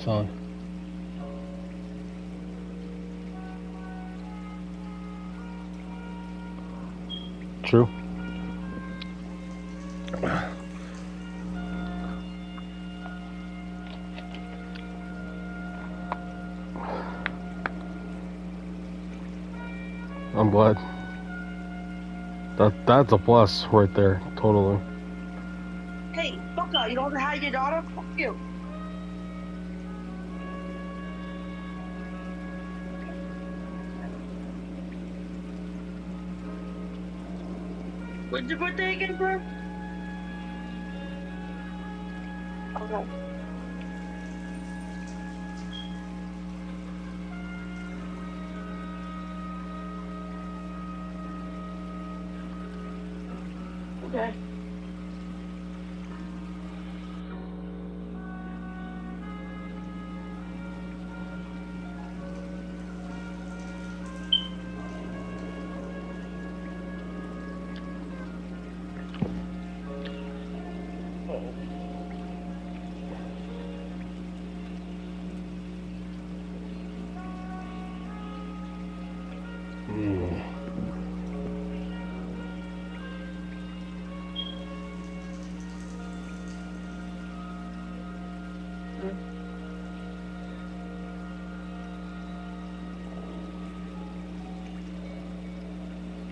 song. True. I'm glad. That's a plus right there, totally. Hey, fucker, you don't know how your daughter? Fuck you. When's your birthday again, bro? Okay. Okay.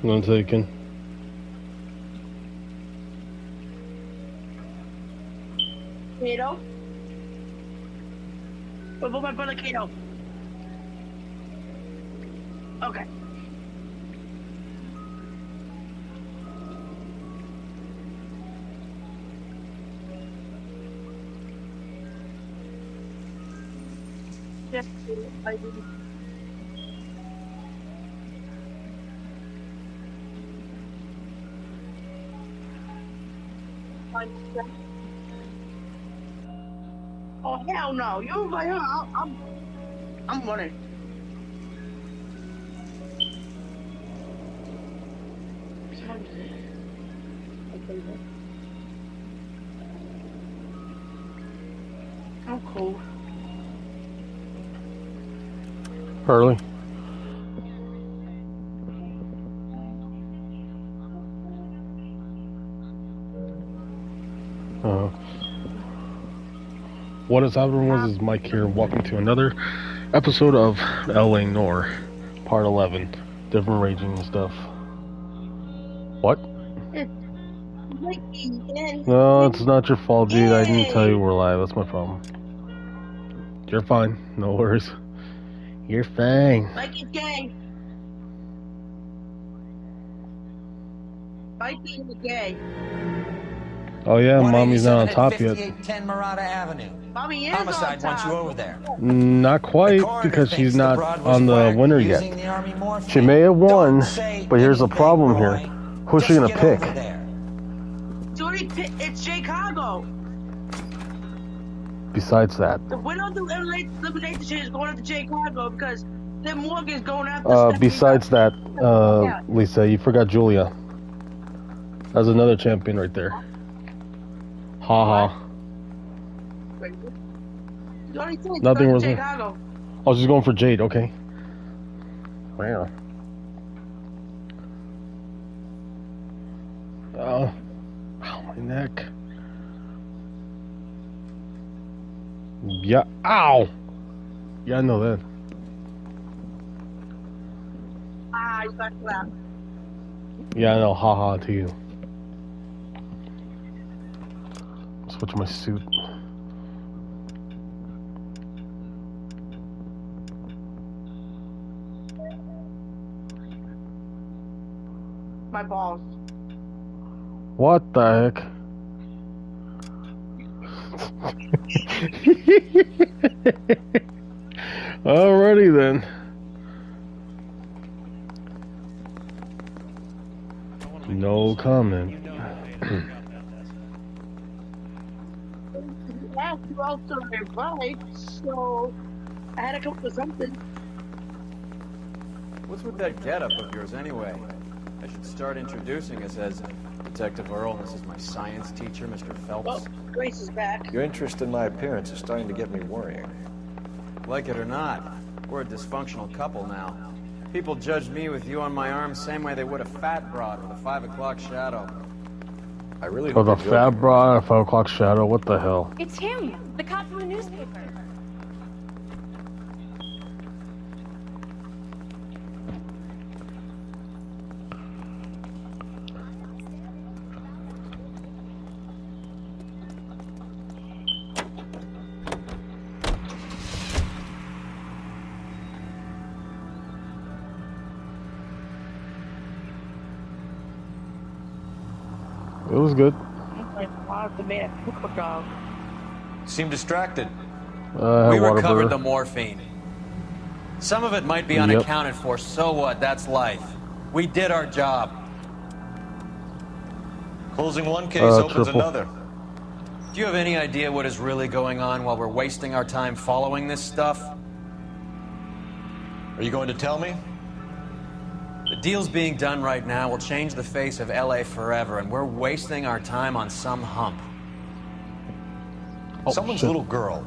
One second. Kato? What about my brother Kato? Okay. Yes, I do. Oh hell no! You over here? I'm running. I'm cool. Early. What is happening is Mike here. Welcome to another episode of LA Noire, part 11. Different raging stuff. What? No, it's not your fault, dude. I didn't tell you we're live. That's my problem. You're fine. No worries. You're fine. Mike is gay. Mike is gay. Oh yeah, Mommy's not on top yet. 10 Murata Avenue. Mommy is Homicide on wants top. you over there. Not quite, because she's not on the winner yet. She may have won, but here's the problem here. Who's she gonna pick? It's Chicago. Besides that. The winner of the elimination shit is going to Chicago because then Morgan's going after besides that, Lisa, you forgot Julia. That's another champion right there. Haha. Nothing was there. I was just going for Jade, okay. Wow. Ow, my neck. Yeah, ow! Yeah, I know that. Ah, you got slapped. Yeah, I know, haha to you. Switch my suit. My balls. What the heck? Alrighty then. No comment. Yeah, you also right, so I had to come up with something. What's with that getup of yours anyway? I should start introducing us as Detective Earl, and this is my science teacher, Mr. Phelps. Well, Grace is back. Your interest in my appearance is starting to get me worrying. Like it or not, we're a dysfunctional couple now. People judge me with you on my arm same way they would a fat broad with a 5 o'clock shadow. I really Oh, hope the you're fat joking. broad, 5 o'clock shadow. What the hell? It's him, the cop from the newspaper. It was good. Seem distracted. We We recovered the morphine. Some of it might be Yep. unaccounted for, so what? That's life. We did our job. Closing one case opens triple. another. Do you have any idea what is really going on while we're wasting our time following this stuff? Are you going to tell me? The deals being done right now will change the face of LA forever, and we're wasting our time on some hump. Oh, Someone's shit. little girl.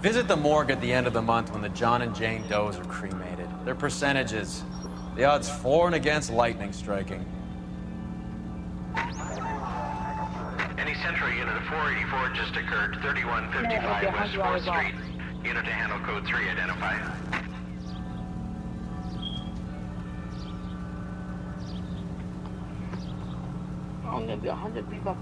Visit the morgue at the end of the month when the John and Jane Does are cremated. Their percentages. The odds for and against lightning striking. Any Central Unit of 484 just occurred, 3155 West 4th Street. Unit to handle code 3 identify. I'm gonna be 100 people.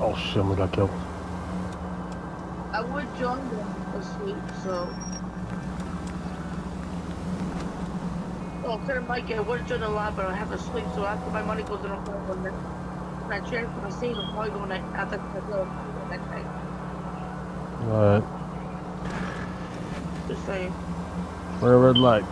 Oh shit, we got killed. I would join them asleep, so. Oh, Sir Mike, I would join a lot, but I have to sleep, so after my money goes in, I'm going to go when I transfer my scene, I'm probably going to after I go next night. Alright. Just saying. Red light.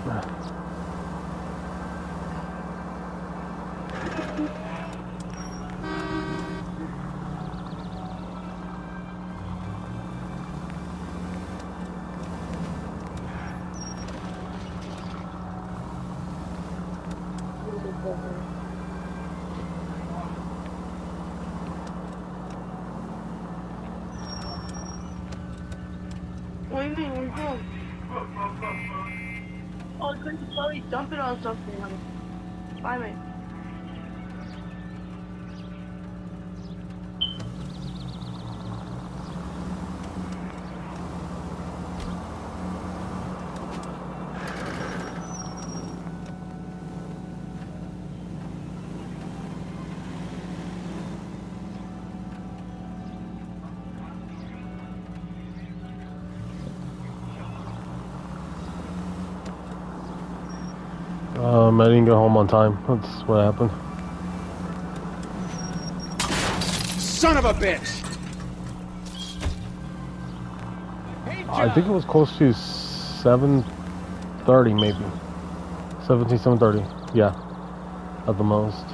What do you mean? What are you doing? Oh, couldn't you probably dump it on something? Bye, mate. I didn't get home on time. That's what happened. Son of a bitch! I think it was close to 7:30, maybe. 7:30. Yeah, at the most.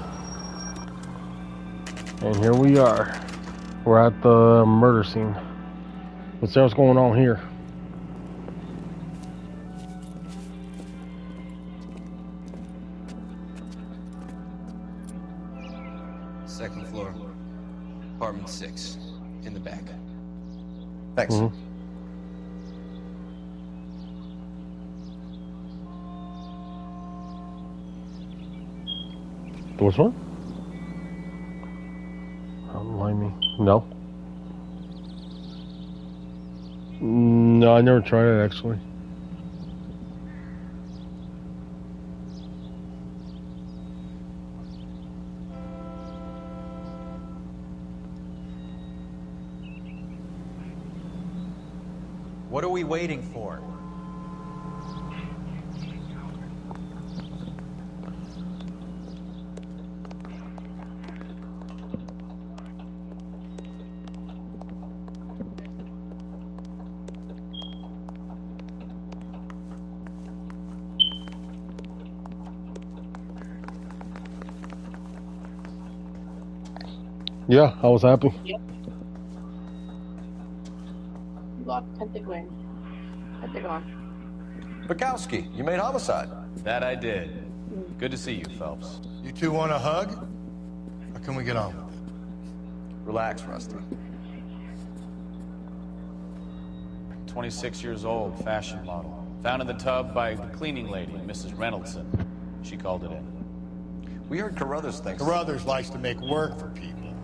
And here we are. We're at the murder scene. Let's see what's going on here. Second floor, apartment 6, in the back. Thanks. Mhm. Which one? Don't mind me. No. No, I never tried it actually. What are we waiting for? Yeah, I was happy. Lost Pentagon. Bukowski, you made homicide. That I did. Good to see you, Phelps. You two want a hug? Or can we get on with it? Relax, Rusty. 26 years old, fashion model. Found in the tub by the cleaning lady, Mrs. Reynoldson. She called it in. We heard Carruthers thinks... Carruthers likes to make work for people.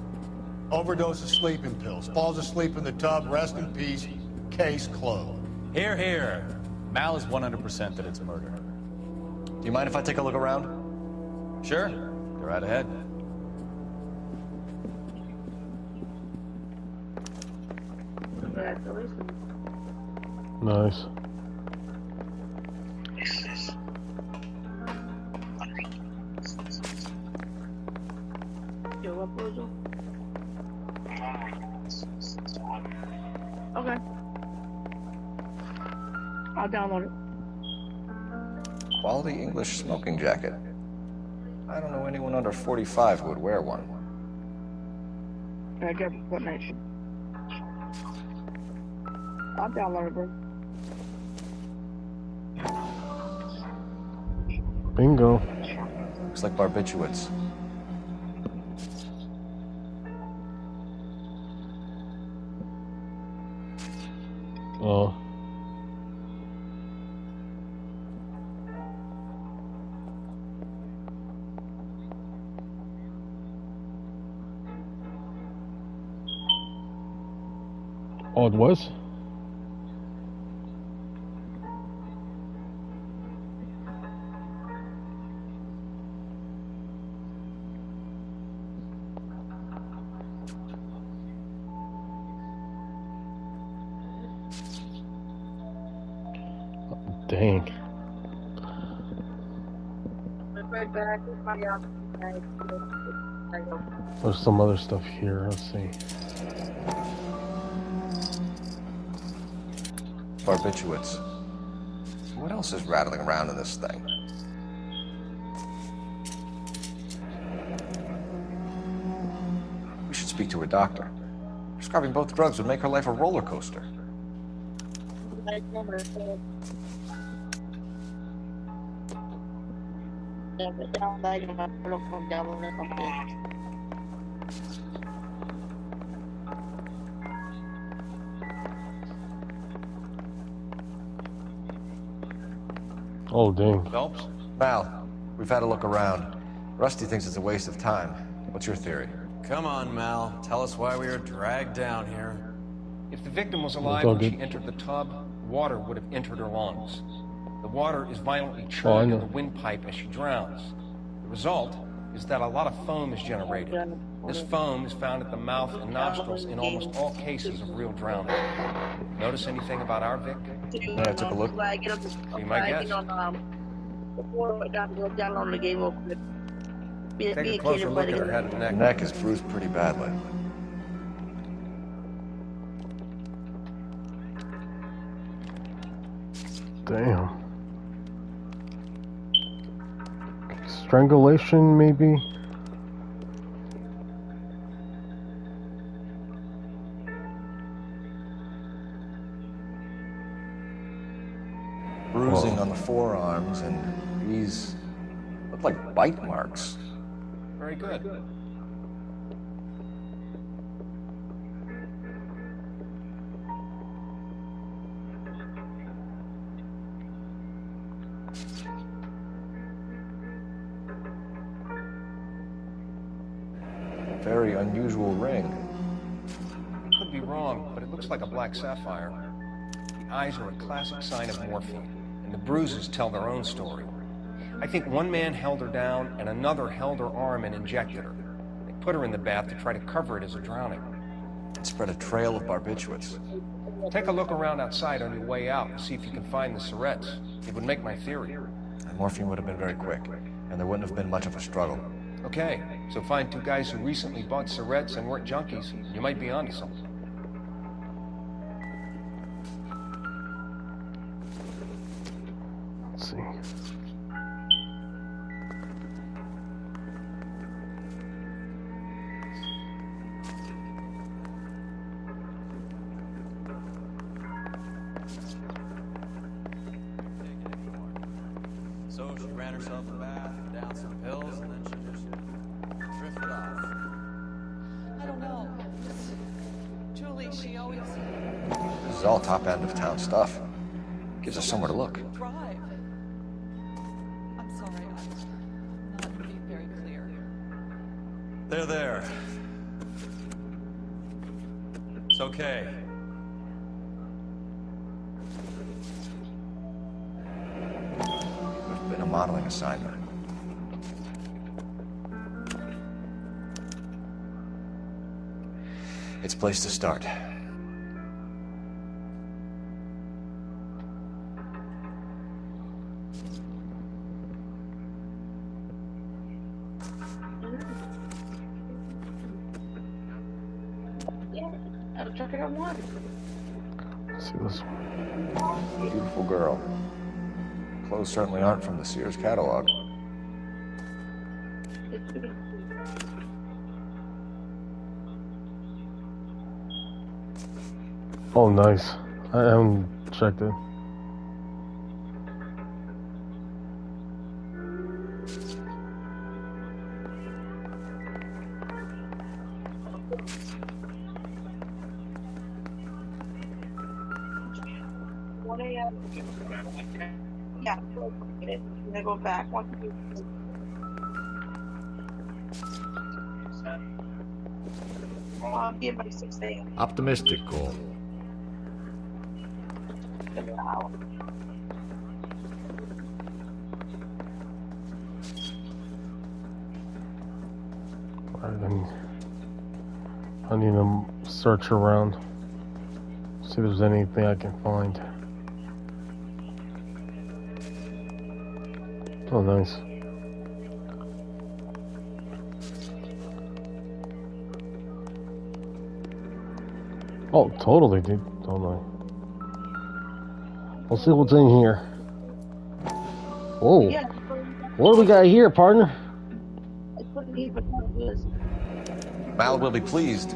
Overdose of sleeping pills. Falls asleep in the tub. Rest in peace. Case closed. Here, here. Mal is 100% that it's murder. Do you mind if I take a look around? Sure. Go right ahead. Nice. Okay. I'll download it. Quality English smoking jacket. I don't know anyone under 45 who would wear one. I get what night. I'll download it, bro. Bingo. Looks like barbiturates. Oh. Oh, it was? Dang. There's some other stuff here. Let's see. Barbiturates. What else is rattling around in this thing? We should speak to a doctor. Prescribing both drugs would make her life a roller coaster. Oh, dang. Phelps? Mal, we've had a look around. Rusty thinks it's a waste of time. What's your theory? Come on, Mal. Tell us why we were dragged down here. If the victim was alive when she entered the tub, water would have entered her lungs. The water is violently churned in the windpipe as she drowns. The result is that a lot of foam is generated. This foam is found at the mouth and nostrils in almost all cases of real drowning. Notice anything about our victim? Yeah, I took a look. Be my guest. Before I got to go download the game real quick. Take a closer look at her head and Her neck. neck is bruised pretty badly. Damn. Strangulation, maybe? Bruising on the forearms, and these look like bite marks. Very good. Very unusual ring. Could be wrong, but it looks like a black sapphire. The eyes are a classic sign of morphine, and the bruises tell their own story. I think one man held her down, and another held her arm and injected her. They put her in the bath to try to cover it as a drowning. It spread a trail of barbiturates. Take a look around outside on your way out and see if you can find the syrettes. It would make my theory. And morphine would have been very quick, and there wouldn't have been much of a struggle. Okay, so find two guys who recently bought syrettes and weren't junkies. You might be onto something. Let's see. herself a bath, down some pills, and then she just drifted off. I don't know. Julie, she always... This is all top end of town stuff. Gives us somewhere to look. Drive. I'm sorry, I'm not being very clear. There. It's okay. Must have been a modeling assignment. It's a place to start. Yeah, I'll check it out more. Let's see this one. Beautiful girl. Clothes certainly aren't from the Sears catalog. Oh, nice. I haven't checked it. Yeah, and I go back. I'll be by 6 a.m. Optimistic goal. I need to search around, see if there's anything I can find. Oh, nice. Oh, totally, dude. Totally. Let's see what's in here. Whoa. What do we got here, partner? Mal will be pleased.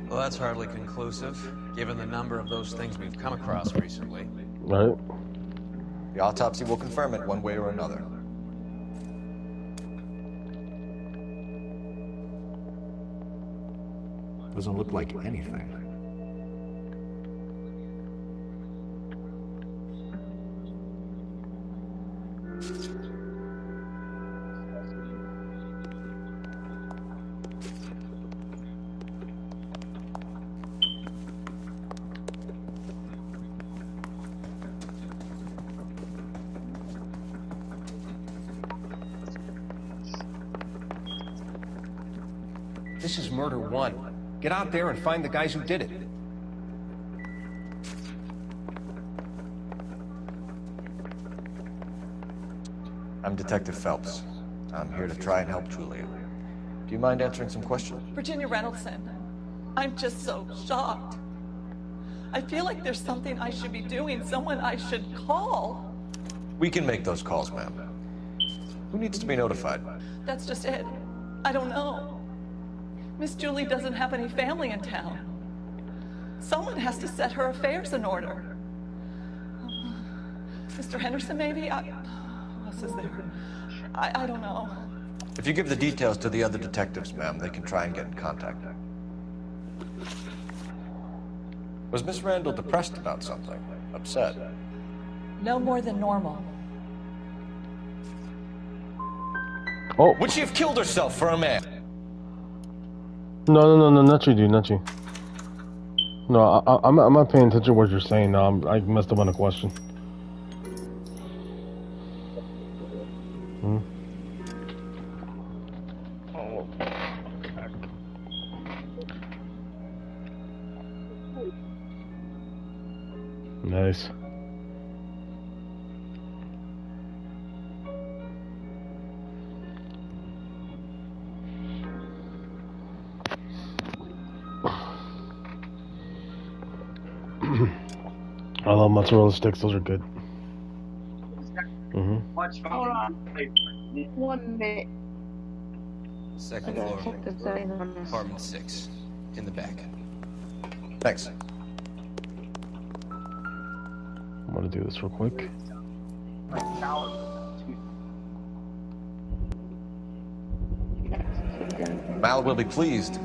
Well, that's hardly conclusive, given the number of those things we've come across recently. Right. The autopsy will confirm it one way or another. Doesn't look like anything. This is murder one. Get out there and find the guys who did it. I'm Detective Phelps. I'm here to try and help Julia. Do you mind answering some questions? Virginia Reynoldson, I'm just so shocked. I feel like there's something I should be doing, someone I should call. We can make those calls, ma'am. Who needs to be notified? That's just it. I don't know. Miss Julie doesn't have any family in town. Someone has to set her affairs in order. Mr. Henderson, maybe? Who else is there? I don't know. If you give the details to the other detectives, ma'am, they can try and get in contact. Was Miss Randall depressed about something? Upset? No more than normal. Oh. Would she have killed herself for a man? No, not you, dude, not you. No, I'm not paying attention to what you're saying. No, I messed up on a question. Oh. Nice. I love mozzarella sticks, those are good. Hold on. 1 minute. Second floor. Apartment 6. In the back. Thanks. I'm gonna do this real quick. Mal will be pleased.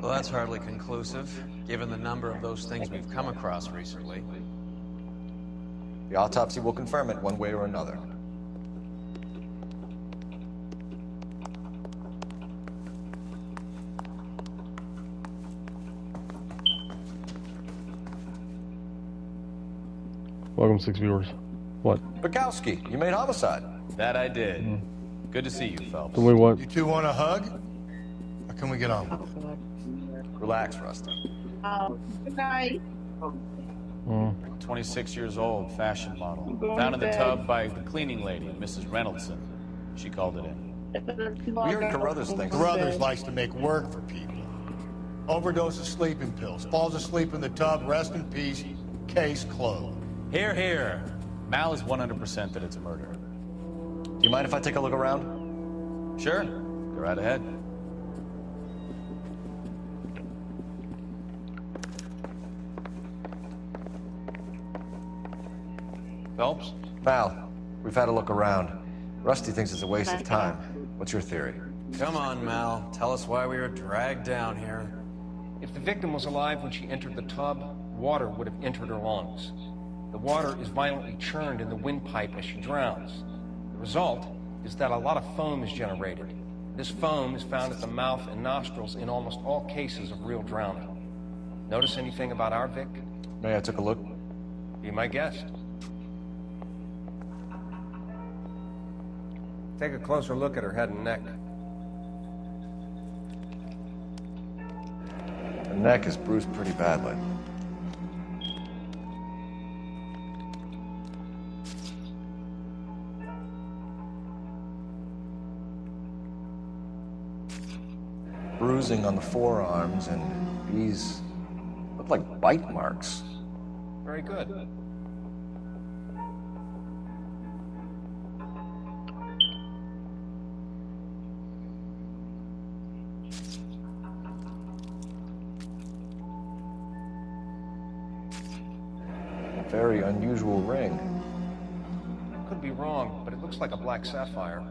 Well, that's hardly conclusive, given the number of those things we've come across recently. The autopsy will confirm it one way or another. Welcome, 6 viewers. What? Bukowski, you made homicide. That I did. Good to see you, Phelps. Wait, what? You two want a hug? Or can we get on? Relax, Rusty. Good night. 26 years old, fashion model. Found in the tub by the cleaning lady, Mrs. Reynoldson. She called it in. We heard Carruthers thinks. Carruthers likes to make work for people. Overdose of sleeping pills. Falls asleep in the tub. Rest in peace. Case closed. Here, here. Mal is 100% that it's a murder. Do you mind if I take a look around? Sure. Go right ahead. Phelps? Mal, we've had a look around. Rusty thinks it's a waste of time. What's your theory? Come on, Mal. Tell us why we were dragged down here. If the victim was alive when she entered the tub, water would have entered her lungs. The water is violently churned in the windpipe as she drowns. The result is that a lot of foam is generated. This foam is found at the mouth and nostrils in almost all cases of real drowning. Notice anything about our Vic? May I take a look? Be my guest. Take a closer look at her head and neck. The neck is bruised pretty badly. Bruising on the forearms, and these look like bite marks. Very good. A very unusual ring. Could be wrong, but it looks like a black sapphire.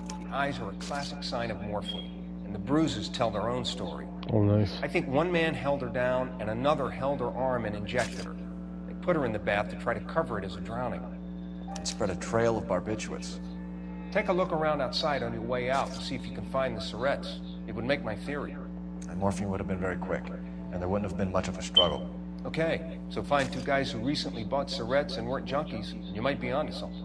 The eyes are a classic sign of morphine, and the bruises tell their own story. Oh, nice. I think one man held her down and another held her arm and injected her. They put her in the bath to try to cover it as a drowning. And spread a trail of barbiturates. Take a look around outside on your way out and see if you can find the syrettes. It would make my theory. And morphine would have been very quick, and there wouldn't have been much of a struggle. Okay, so find two guys who recently bought syrettes and weren't junkies, and you might be onto something.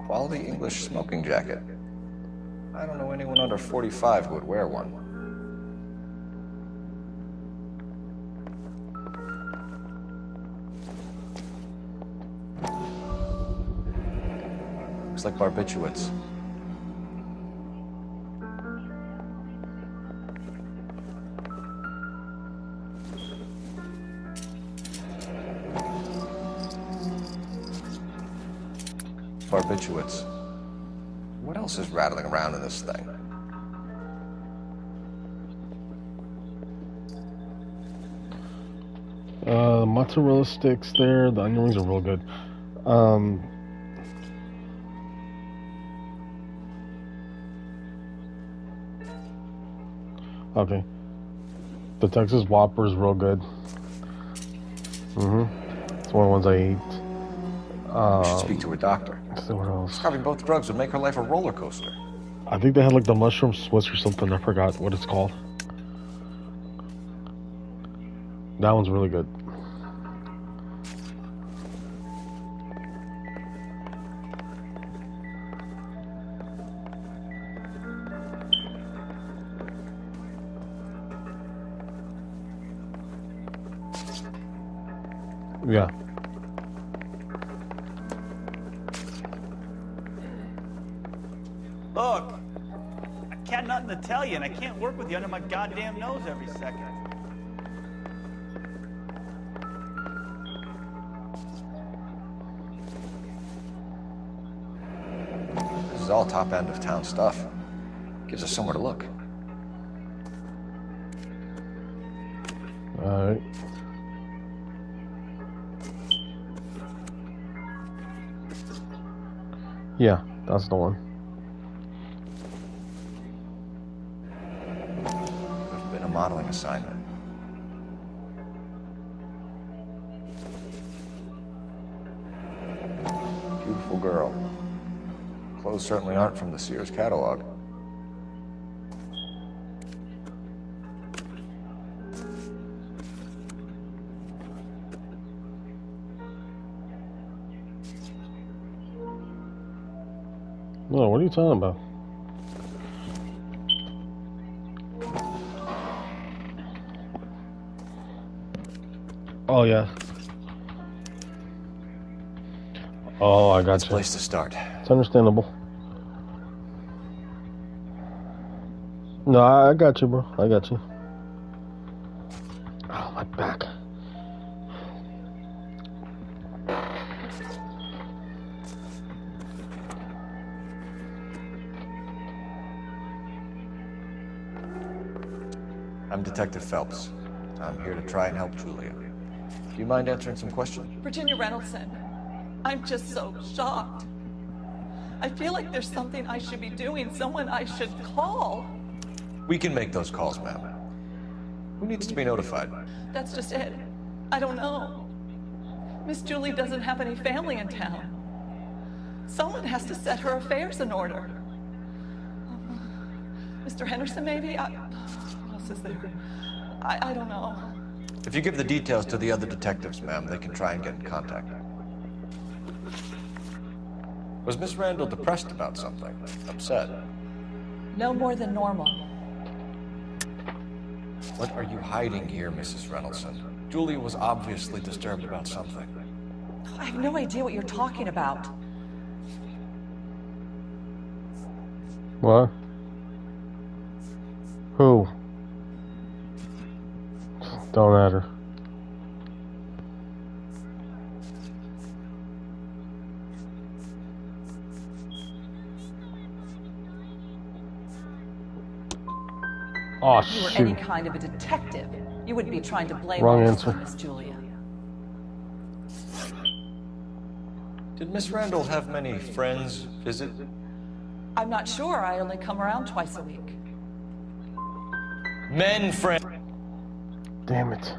Quality English smoking jacket. I don't know anyone under 45 who would wear one. Looks like barbiturates. Barbiturates. What else is rattling around in this thing? Mozzarella sticks there. The onion rings are real good. Okay. The Texas Whopper is real good. It's one of the ones I ate. You should speak to her doctor. Let's see what else. Prescribing both drugs would make her life a roller coaster. I think they had like the mushroom Swiss or something. I forgot what it's called. That one's really good. Yeah. Look, I cannot something to tell you, and I can't work with you under my goddamn nose every second. This is all top end of town stuff. Gives us somewhere to look. Alright. Yeah, that's the one. There's been a modeling assignment. Beautiful girl. Clothes certainly aren't from the Sears catalog. No, what are you talking about? Oh, yeah. Oh, I got That's you. a place to start. It's understandable. No, I got you, bro. I got you. Oh, my back. I'm Detective Phelps. I'm here to try and help Julia. Do you mind answering some questions? Virginia Reynoldson, I'm just so shocked. I feel like there's something I should be doing, someone I should call. We can make those calls, ma'am. Who needs to be notified? That's just it. I don't know. Miss Julie doesn't have any family in town. Someone has to set her affairs in order. Mr. Henderson, maybe? Who else is there? I don't know. If you give the details to the other detectives, ma'am, they can try and get in contact. Was Miss Randall depressed about something? Upset? No more than normal. What are you hiding here, Mrs. Reynoldson? Julia was obviously disturbed about something. I have no idea what you're talking about. What? Who? Don't matter. Oh, if you were shoot. any kind of a detective, you wouldn't be trying to blame Wrong all answer. this on Miss Julia. Did Miss Randall have many friends visit? I'm not sure. I only come around twice a week. Men friends. Damn it.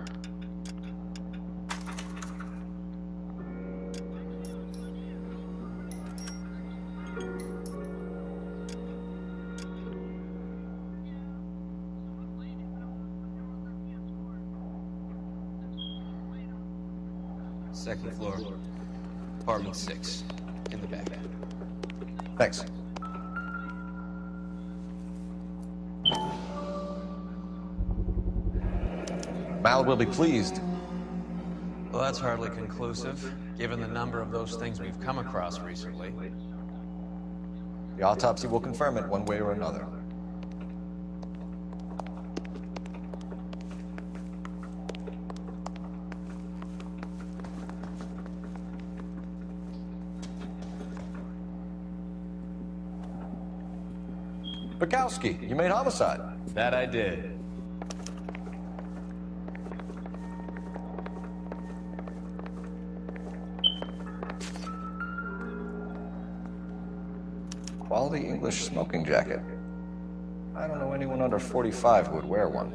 Second floor, apartment 6, in the back. Thanks. Mal will be pleased. Well, that's hardly conclusive, given the number of those things we've come across recently. The autopsy will confirm it one way or another. Bukowski, you made homicide. That I did. Quality English smoking jacket. I don't know anyone under 45 who would wear one.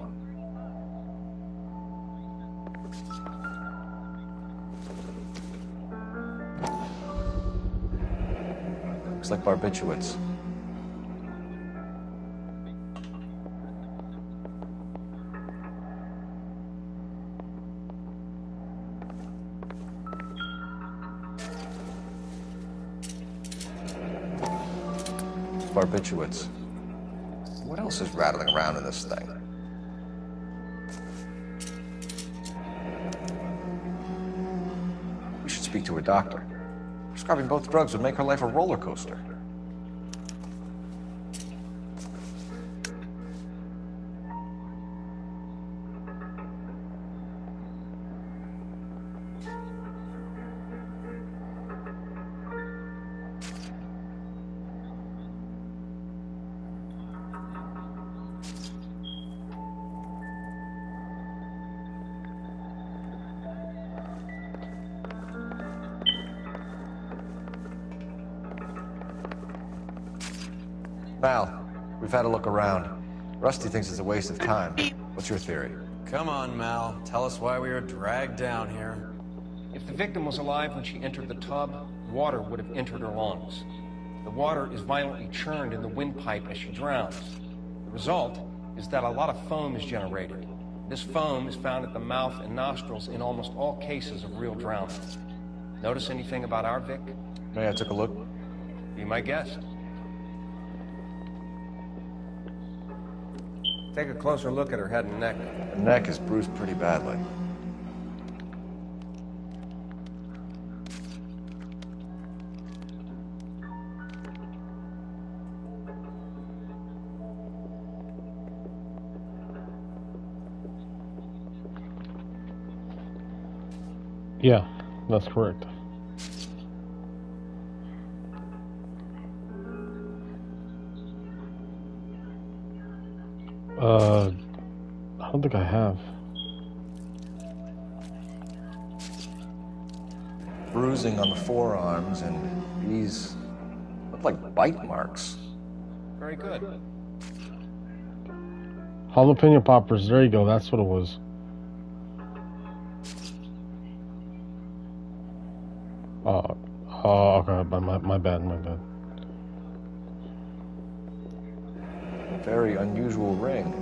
Looks like barbiturates. Barbiturates. What else is rattling around in this thing? We should speak to a doctor. Prescribing both drugs would make her life a roller coaster. Mal, we've had a look around. Rusty thinks it's a waste of time. What's your theory? Come on, Mal. Tell us why we were dragged down here. If the victim was alive when she entered the tub, water would have entered her lungs. The water is violently churned in the windpipe as she drowns. The result is that a lot of foam is generated. This foam is found at the mouth and nostrils in almost all cases of real drowning. Notice anything about our Vic? May I took a look? Be my guest. Take a closer look at her head and neck. The neck is bruised pretty badly. Yeah, that's correct. I don't think I have. Bruising on the forearms, and these look like bite marks. Very good. Jalapeno poppers, there you go, that's what it was. Okay, my bad. Very unusual ring.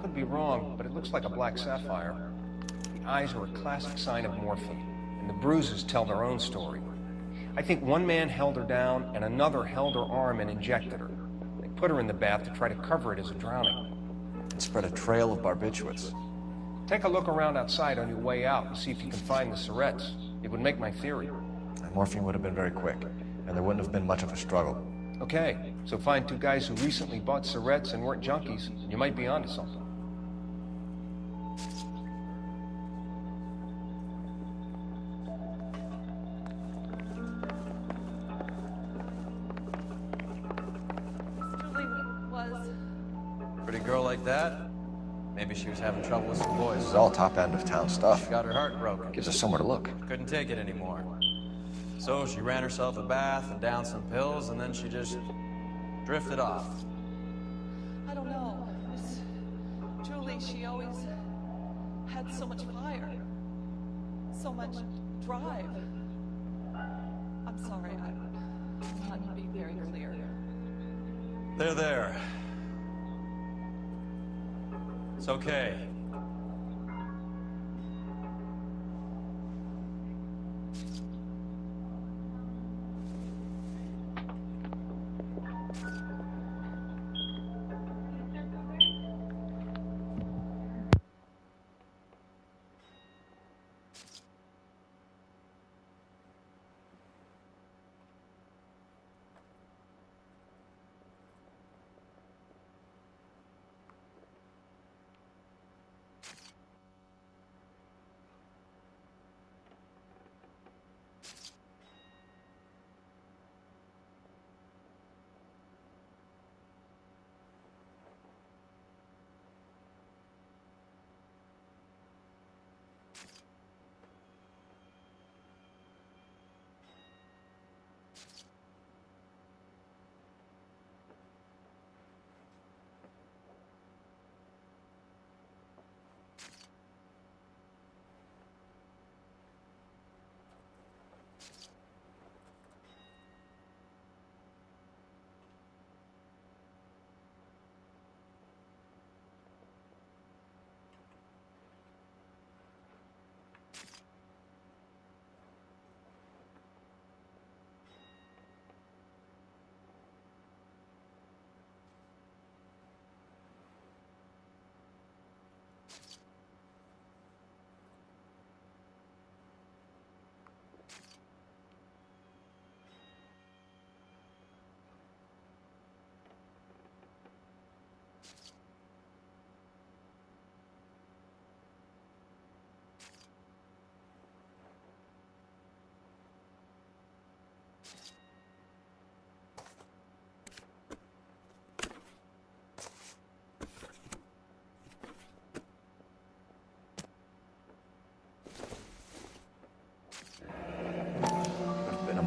Could be wrong, but it looks like a black sapphire. The eyes are a classic sign of morphine, and the bruises tell their own story. I think one man held her down, and another held her arm and injected her. They put her in the bath to try to cover it as a drowning. And spread a trail of barbiturates. Take a look around outside on your way out and see if you can find the syrettes. It would make my theory. The morphine would have been very quick, and there wouldn't have been much of a struggle. Okay, so find two guys who recently bought syrettes and weren't junkies, and you might be onto something. Julie was... Pretty girl like that? Maybe she was having trouble with some boys. This is all top end of town stuff. She got her heart broken. Gives us somewhere to look. Couldn't take it anymore. So she ran herself a bath and down some pills, and then she just drifted off. I don't know. Miss Julie, she always had so much fire. So much drive. I'm sorry, I'm not being very clear. There. It's okay.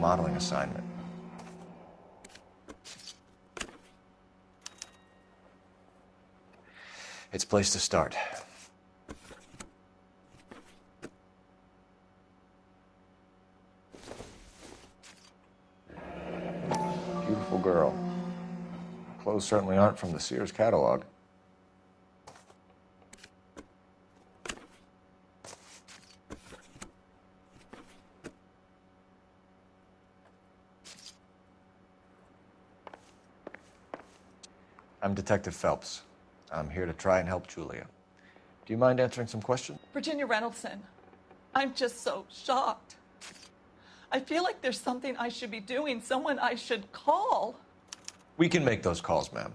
Modeling assignment. It's a place to start. Beautiful girl. Clothes certainly aren't from the Sears catalog. I'm Detective Phelps. I'm here to try and help Julia. Do you mind answering some questions? Virginia Reynoldson, I'm just so shocked. I feel like there's something I should be doing, someone I should call. We can make those calls, ma'am.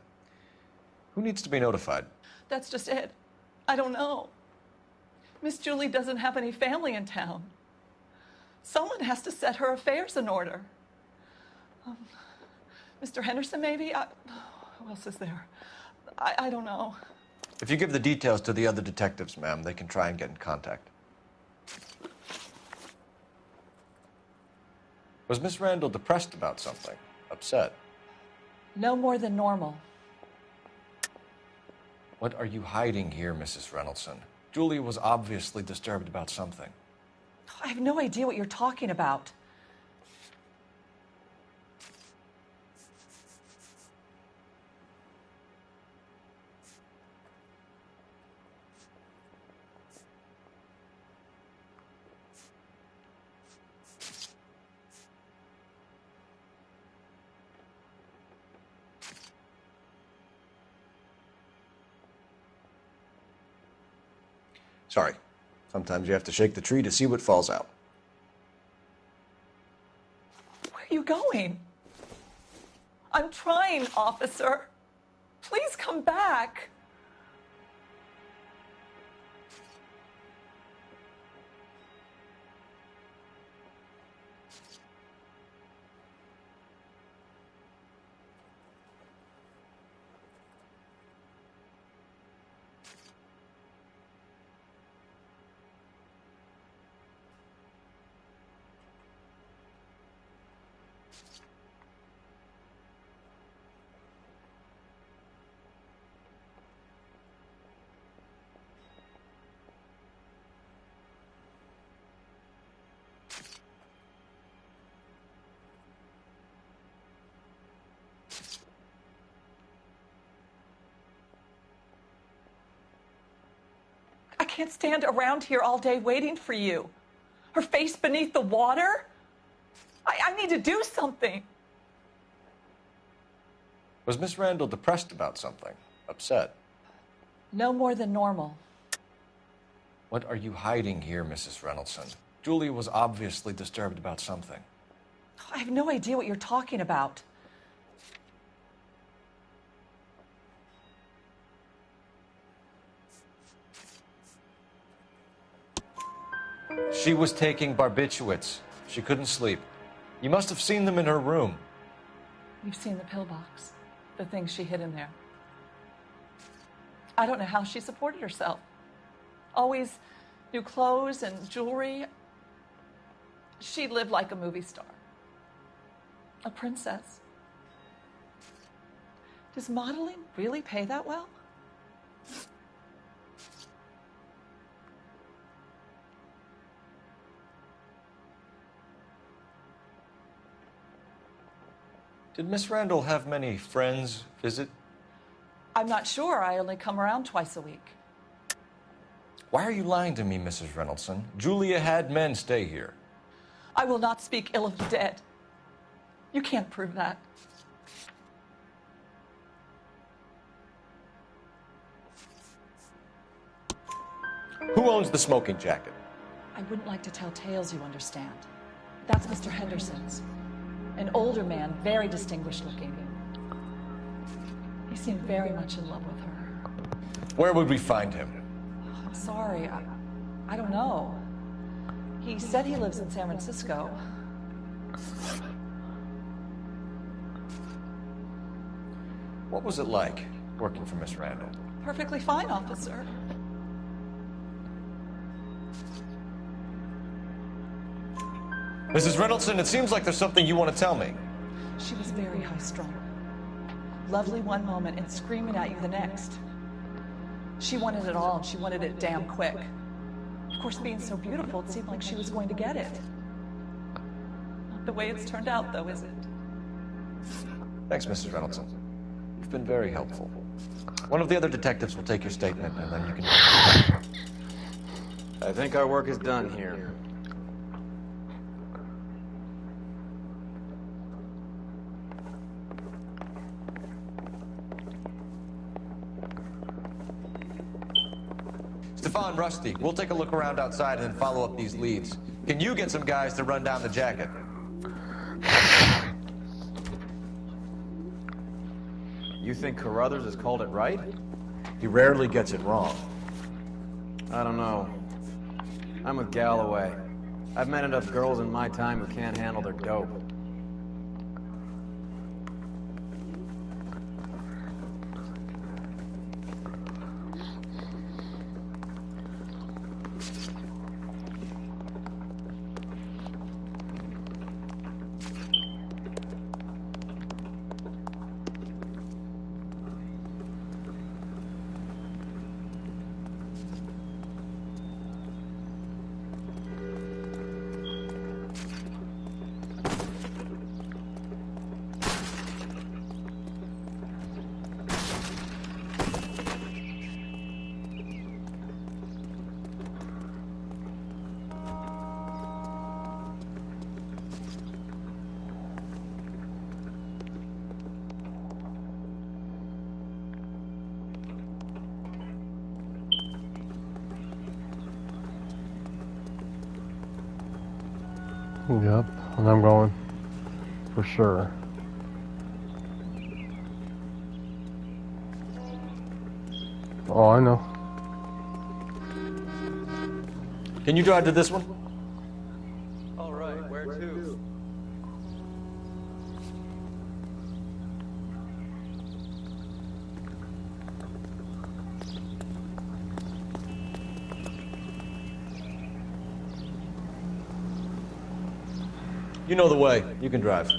Who needs to be notified? That's just it. I don't know. Miss Julie doesn't have any family in town. Someone has to set her affairs in order. Mr. Henderson, maybe? Who else is there? I don't know. If you give the details to the other detectives, ma'am, they can try and get in contact. Was Miss Randall depressed about something? Upset? No more than normal. What are you hiding here, Mrs. Reynoldson? Julia was obviously disturbed about something. I have no idea what you're talking about. Sorry. Sometimes you have to shake the tree to see what falls out. Where are you going? I'm trying, officer. Please come back. I can't stand around here all day waiting for you. Her face beneath the water? I need to do something. Was Miss Randall depressed about something? Upset? No more than normal. What are you hiding here, Mrs. Reynoldson? Julia was obviously disturbed about something. I have no idea what you're talking about. She was taking barbiturates. She couldn't sleep. You must have seen them in her room. You've seen the pillbox, the things she hid in there. I don't know how she supported herself. Always new clothes and jewelry. She lived like a movie star. A princess. Does modeling really pay that well? Did Miss Randall have many friends visit? I'm not sure. I only come around twice a week. Why are you lying to me, Mrs. Reynoldson? Julia had men stay here. I will not speak ill of the dead. You can't prove that. Who owns the smoking jacket? I wouldn't like to tell tales, you understand. That's Mr. Henderson's. An older man, very distinguished looking. He seemed very much in love with her. Where would we find him? I'm sorry, I don't know. He said he lives in San Francisco. What was it like working for Miss Randall? Perfectly fine, officer. Mrs. Reynoldson, it seems like there's something you want to tell me. She was very high-strung. Lovely one moment and screaming at you the next. She wanted it all, and she wanted it damn quick. Of course, being so beautiful, it seemed like she was going to get it. Not the way it's turned out, though, is it? Thanks, Mrs. Reynolds. You've been very helpful. One of the other detectives will take your statement, and then you can... I think our work is done here. Stefan, Rusty, we'll take a look around outside and then follow up these leads. Can you get some guys to run down the jacket? You think Carruthers has called it right? He rarely gets it wrong. I don't know. I'm with Galloway. I've met enough girls in my time who can't handle their dope. Yep, and I'm going for sure. Oh, I know. Can you drive to this one? All right, where to? You know the way. You can drive.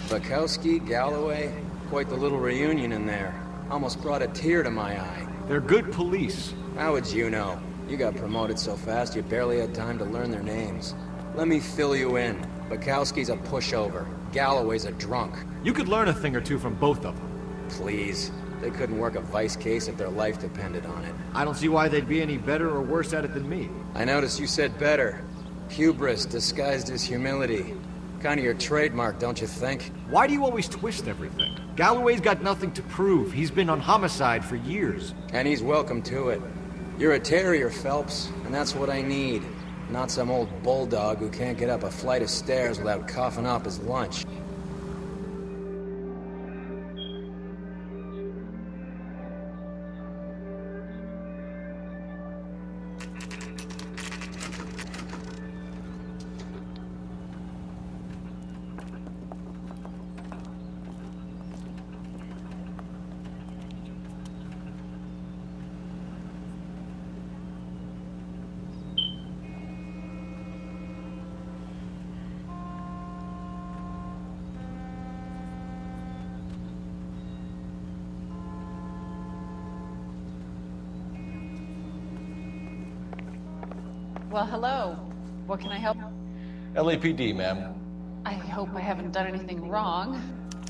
Bukowski, Galloway, quite the little reunion in there. Almost brought a tear to my eye. They're good police. How would you know? You got promoted so fast you barely had time to learn their names. Let me fill you in. Bukowski's a pushover. Galloway's a drunk. You could learn a thing or two from both of them. Please. They couldn't work a vice case if their life depended on it. I don't see why they'd be any better or worse at it than me. I noticed you said better. Hubris disguised as humility. Kind of your trademark, don't you think? Why do you always twist everything? Galloway's got nothing to prove. He's been on homicide for years. And he's welcome to it. You're a terrier, Phelps, and that's what I need. Not some old bulldog who can't get up a flight of stairs without coughing up his lunch. Well, hello. What can I help? LAPD, ma'am. I hope I haven't done anything wrong.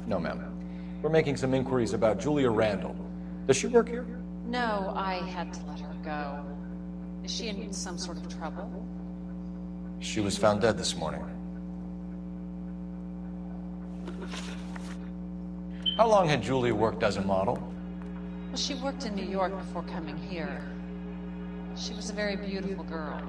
No, ma'am. We're making some inquiries about Julia Randall. Does she work here? No, I had to let her go. Is she in some sort of trouble? She was found dead this morning. How long had Julia worked as a model? Well, she worked in New York before coming here. She was a very beautiful girl.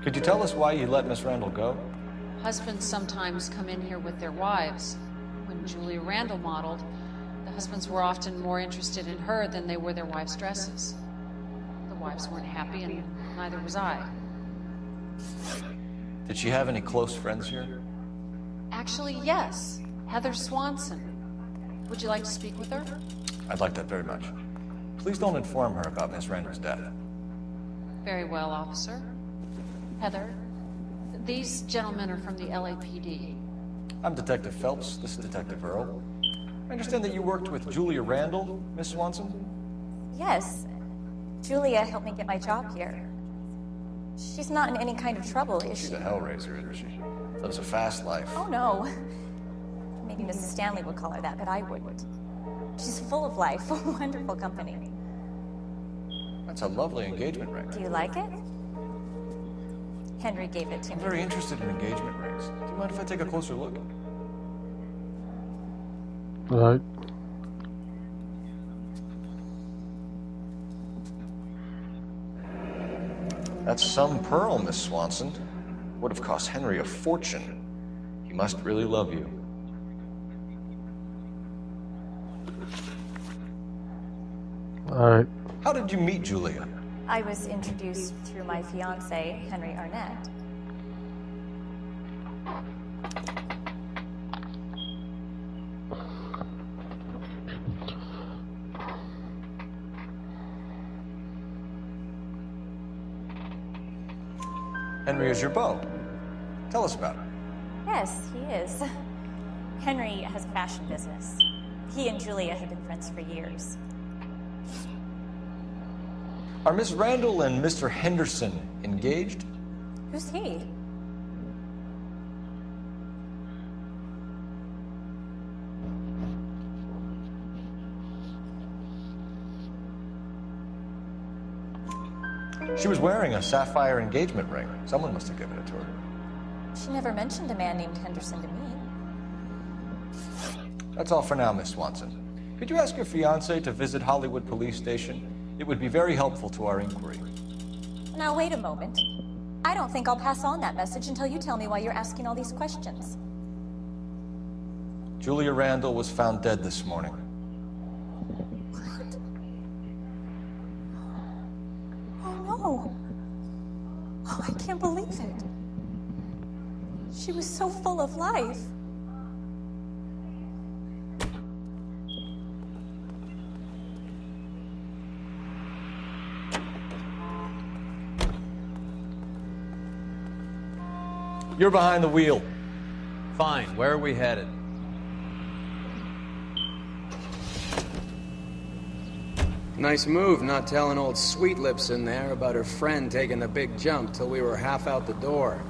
Could you tell us why you let Miss Randall go? Husbands sometimes come in here with their wives. When Julia Randall modeled, the husbands were often more interested in her than they were their wives' dresses. The wives weren't happy, and neither was I. Did she have any close friends here? Actually, yes. Heather Swanson. Would you like to speak with her? I'd like that very much. Please don't inform her about Miss Randall's death. Very well, officer. Heather, these gentlemen are from the LAPD. I'm Detective Phelps. This is Detective Earl. I understand that you worked with Julia Randall, Miss Swanson? Yes. Julia helped me get my job here. She's not in any kind of trouble, is she? She's a hellraiser, isn't she? Lives a fast life. Oh, no. Maybe Mrs. Stanley would call her that, but I wouldn't. She's full of life, wonderful company. That's a lovely engagement ring. Do you like it? Henry gave it to me. I'm very interested in engagement rings. Do you mind if I take a closer look? All right. That's some pearl, Miss Swanson. Would have cost Henry a fortune. He must really love you. All right. How did you meet Julia? I was introduced through my fiancé, Henry Arnett. Henry is your beau. Tell us about it. Yes, he is. Henry has a fashion business. He and Julia have been friends for years. Are Miss Randall and Mr. Henderson engaged? Who's he? She was wearing a sapphire engagement ring. Someone must have given it to her. She never mentioned a man named Henderson to me. That's all for now, Miss Swanson. Could you ask your fiancé to visit Hollywood Police Station? It would be very helpful to our inquiry. Now, wait a moment. I don't think I'll pass on that message until you tell me why you're asking all these questions. Julia Randall was found dead this morning. What? Oh, no. Oh, I can't believe it. She was so full of life. You're behind the wheel. Fine. Where are we headed? Nice move not telling old Sweet Lips in there about her friend taking the big jump till we were half out the door.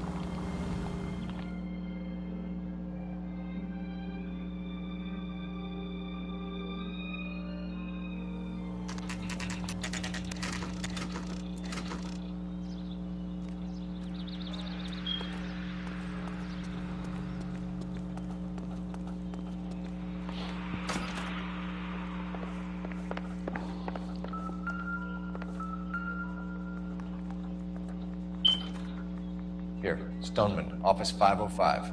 Here, Stoneman, office 505.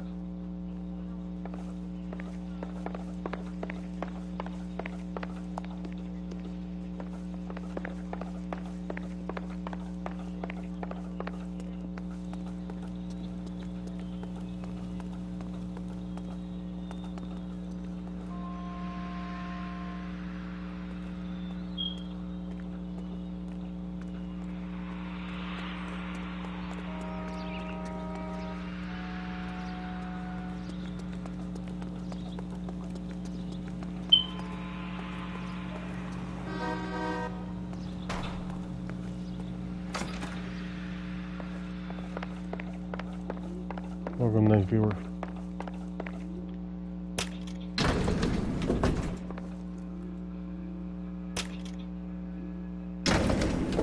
Welcome, nice viewer.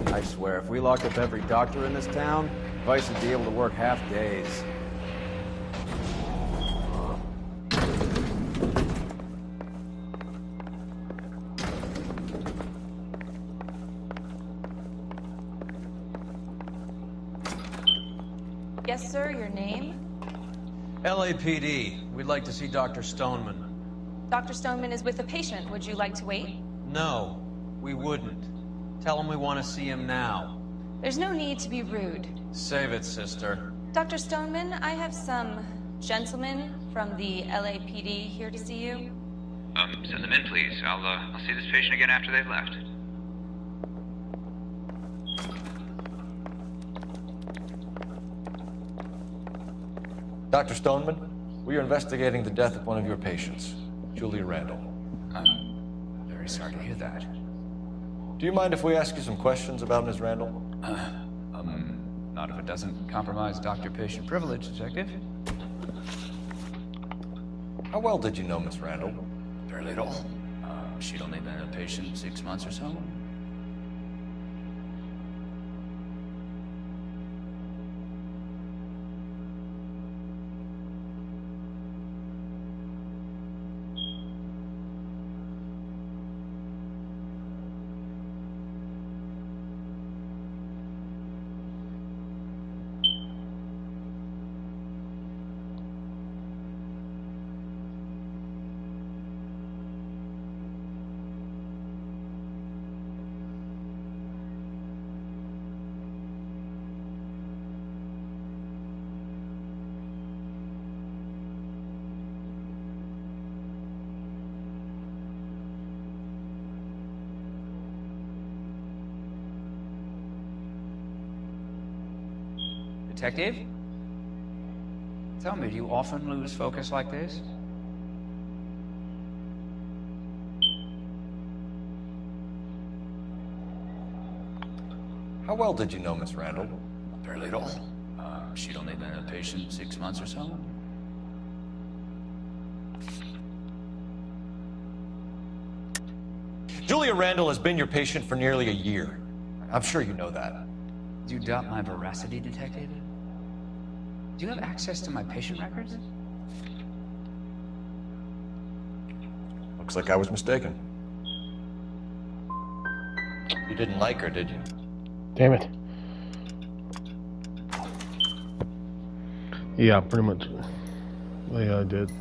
I swear, if we locked up every doctor in this town, Vice would be able to work half days. Yes, sir, your name? LAPD, we'd like to see Dr. Stoneman. Dr. Stoneman is with a patient. Would you like to wait? No, we wouldn't. Tell him we want to see him now. There's no need to be rude. Save it, sister. Dr. Stoneman, I have some gentlemen from the LAPD here to see you. Send them in, please. I'll see this patient again after they've left. Dr. Stoneman, we are investigating the death of one of your patients, Julia Randall. I'm very sorry to hear that. Do you mind if we ask you some questions about Ms. Randall? Not if it doesn't compromise doctor-patient privilege, Detective. How well did you know Ms. Randall? Very little. She'd only been a patient 6 months or so. Detective? Tell me, do you often lose focus like this? How well did you know Ms. Randall? Very little. She'd only been a patient 6 months or so. Julia Randall has been your patient for nearly a year. I'm sure you know that. Do you doubt my veracity, Detective? Do you have access to my patient records? Looks like I was mistaken. You didn't like her, did you? Damn it. Yeah, pretty much. Yeah, I did.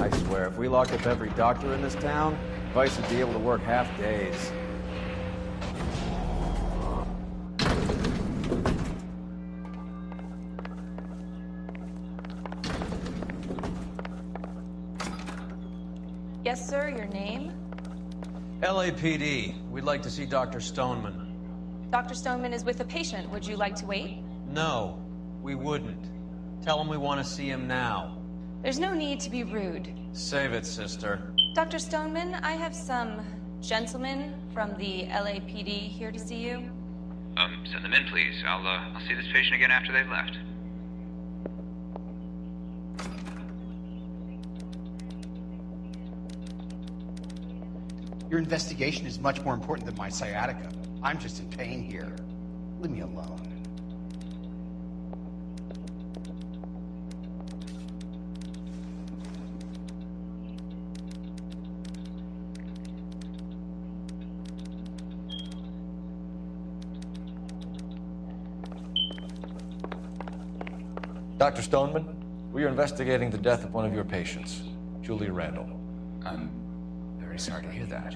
I swear, if we locked up every doctor in this town, Vice would be able to work half days. Yes, sir, your name? LAPD, we'd like to see Dr. Stoneman. Dr. Stoneman is with a patient. Would you like to wait? No, we wouldn't. Tell him we want to see him now. There's no need to be rude. Save it, sister. Dr. Stoneman, I have some gentlemen from the LAPD here to see you. Send them in, please. I'll see this patient again after they've left. Your investigation is much more important than my sciatica. I'm just in pain here. Leave me alone. Dr. Stoneman, we are investigating the death of one of your patients, Julia Randall. I'm very sorry to hear that.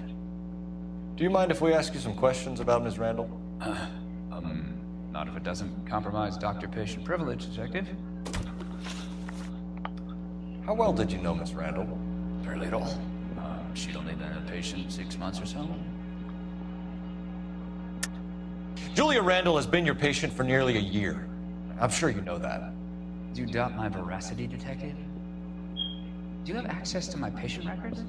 Do you mind if we ask you some questions about Ms. Randall? Not if it doesn't compromise doctor-patient privilege, Detective. How well did you know Ms. Randall? Very little. She'd only been a patient 6 months or so. Julia Randall has been your patient for nearly a year. I'm sure you know that. Do you doubt my veracity, Detective? Do you have access to my patient records?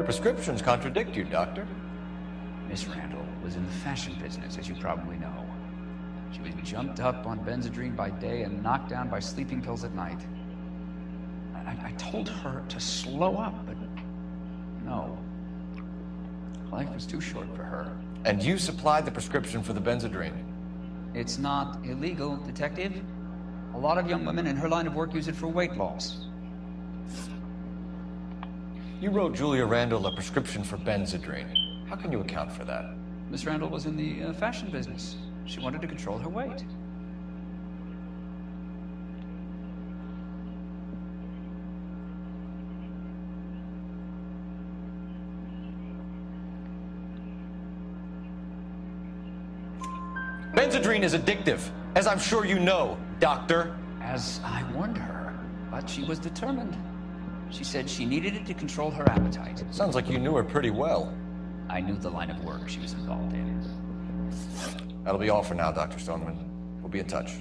prescriptions contradict you, Doctor. Miss Randall was in the fashion business, as you probably know. She was jumped up on Benzedrine by day and knocked down by sleeping pills at night. I told her to slow up, but no. Life was too short for her. And you supplied the prescription for the Benzedrine? It's not illegal, Detective. A lot of young women in her line of work use it for weight loss. You wrote Julia Randall a prescription for Benzedrine. How can you account for that? Miss Randall was in the fashion business. She wanted to control her weight. Benzedrine is addictive, as I'm sure you know, Doctor. As I warned her, but she was determined. She said she needed it to control her appetite. Sounds like you knew her pretty well. I knew the line of work she was involved in. That'll be all for now, Dr. Stoneman. We'll be in touch.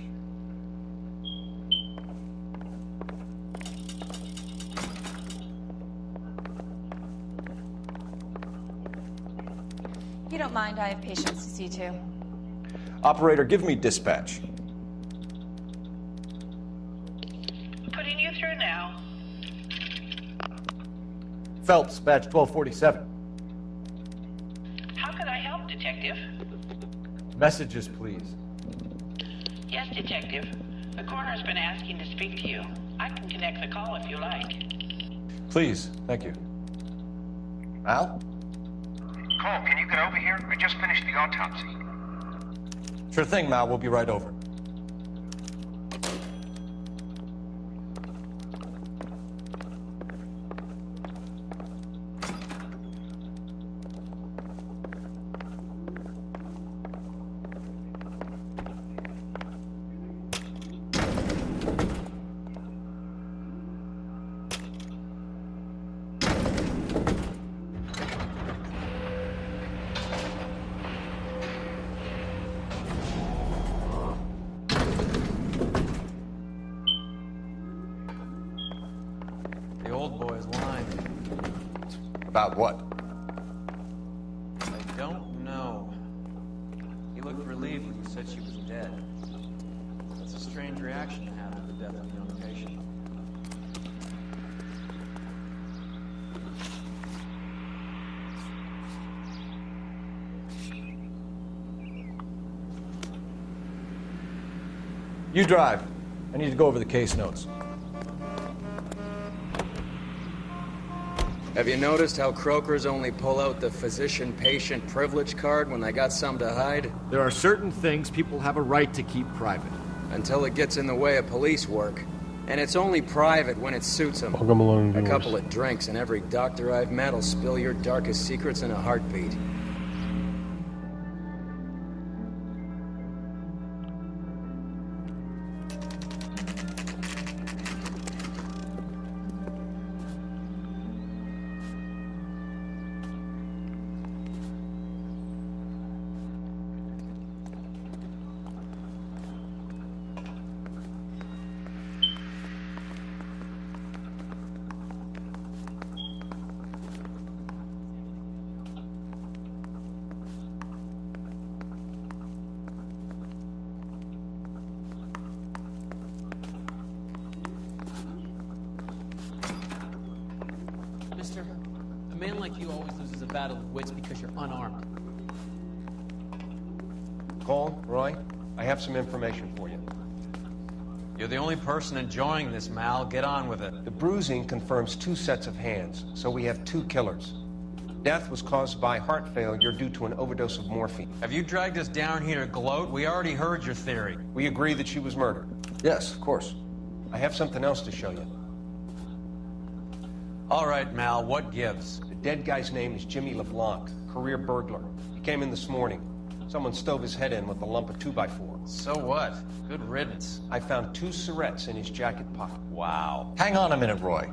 You don't mind, I have patients to see too. Operator, give me dispatch. Putting you through now. Phelps, badge 1247. How can I help, Detective? Messages, please. Yes, Detective. The coroner's been asking to speak to you. I can connect the call if you like. Please, thank you. Al? Cole, can you get over here? I just finished the autopsy. Sure thing, Mal. We'll be right over. About what? I don't know. He looked relieved when you said she was dead. That's a strange reaction to have at the death of a young patient. You drive. I need to go over the case notes. Have you noticed how croakers only pull out the physician-patient privilege card when they got something to hide? There are certain things people have a right to keep private. Until it gets in the way of police work. And it's only private when it suits them. A couple of drinks and every doctor I've met will spill your darkest secrets in a heartbeat. Mister, a man like you always loses a battle of wits because you're unarmed. Cole, Roy, I have some information for you. You're the only person enjoying this, Mal. Get on with it. The bruising confirms 2 sets of hands, so we have 2 killers. Death was caused by heart failure due to an overdose of morphine. Have you dragged us down here to gloat? We already heard your theory. We agree that she was murdered. Yes, of course. I have something else to show you. All right, Mal, what gives? The dead guy's name is Jimmy LeBlanc, career burglar. He came in this morning. Someone stove his head in with a lump of 2x4. So what? Good riddance. I found 2 syrettes in his jacket pocket. Wow. Hang on a minute, Roy.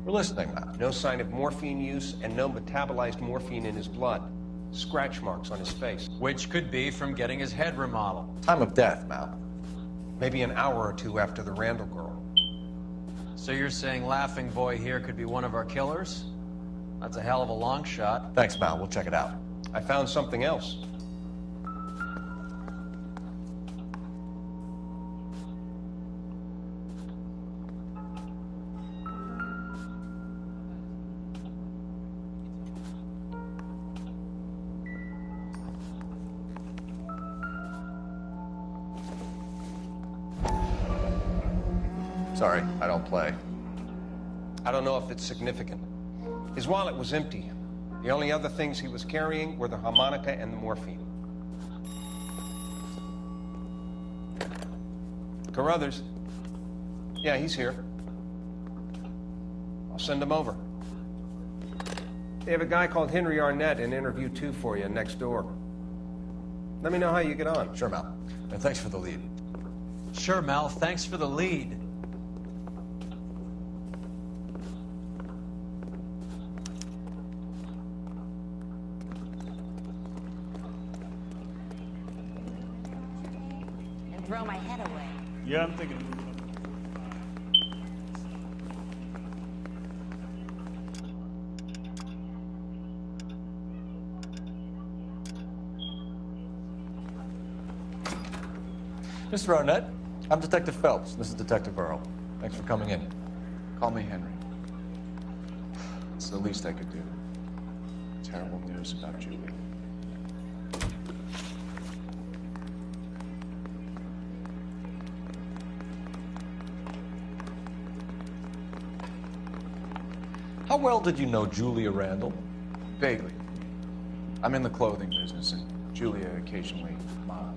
We're listening now. No sign of morphine use and no metabolized morphine in his blood. Scratch marks on his face. Which could be from getting his head remodeled. Time of death, Mal. Maybe an hour or 2 after the Randall girl. So you're saying Laughing Boy here could be one of our killers? That's a hell of a long shot. Thanks, Mal. We'll check it out. I found something else. Sorry, I don't play. I don't know if it's significant. His wallet was empty. The only other things he was carrying were the harmonica and the morphine. Carruthers. Yeah, he's here. I'll send him over. They have a guy called Henry Arnett in interview 2 for you next door. Let me know how you get on. Sure, Mal. And thanks for the lead. Sure, Mel. Thanks for the lead. And throw my head away. Yeah, I'm thinking. Mr. Arnett, I'm Detective Phelps. This is Detective Earl. Thanks for coming in. Call me Henry. It's the least I could do. Terrible news about Julie. How well did you know Julia Randall? Vaguely. I'm in the clothing business, and Julia occasionally modeled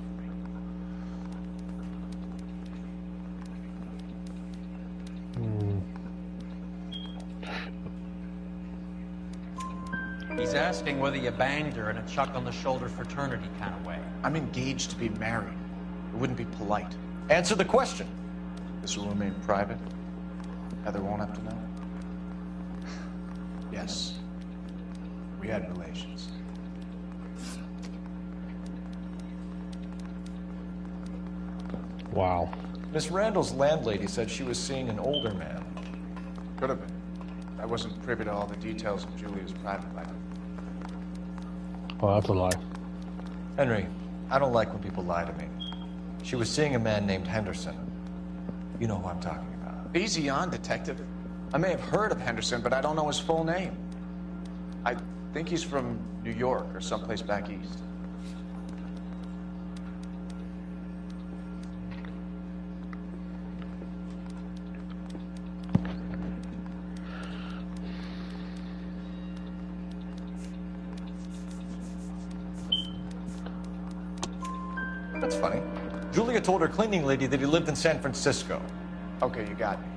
for me. He's asking whether you banged her in a chuck-on-the-shoulder fraternity kind of way. I'm engaged to be married. It wouldn't be polite. Answer the question. This will remain private. Heather won't have to know. Yes. We had relations. Wow. Miss Randall's landlady said she was seeing an older man. Could have been. I wasn't privy to all the details of Julia's private life. Oh, that's a lie. Henry, I don't like when people lie to me. She was seeing a man named Henderson. You know who I'm talking about. Easy on, Detective. I may have heard of Henderson, but I don't know his full name. I think he's from New York or someplace back east. That's funny. Julia told her cleaning lady that he lived in San Francisco. Okay, you got me.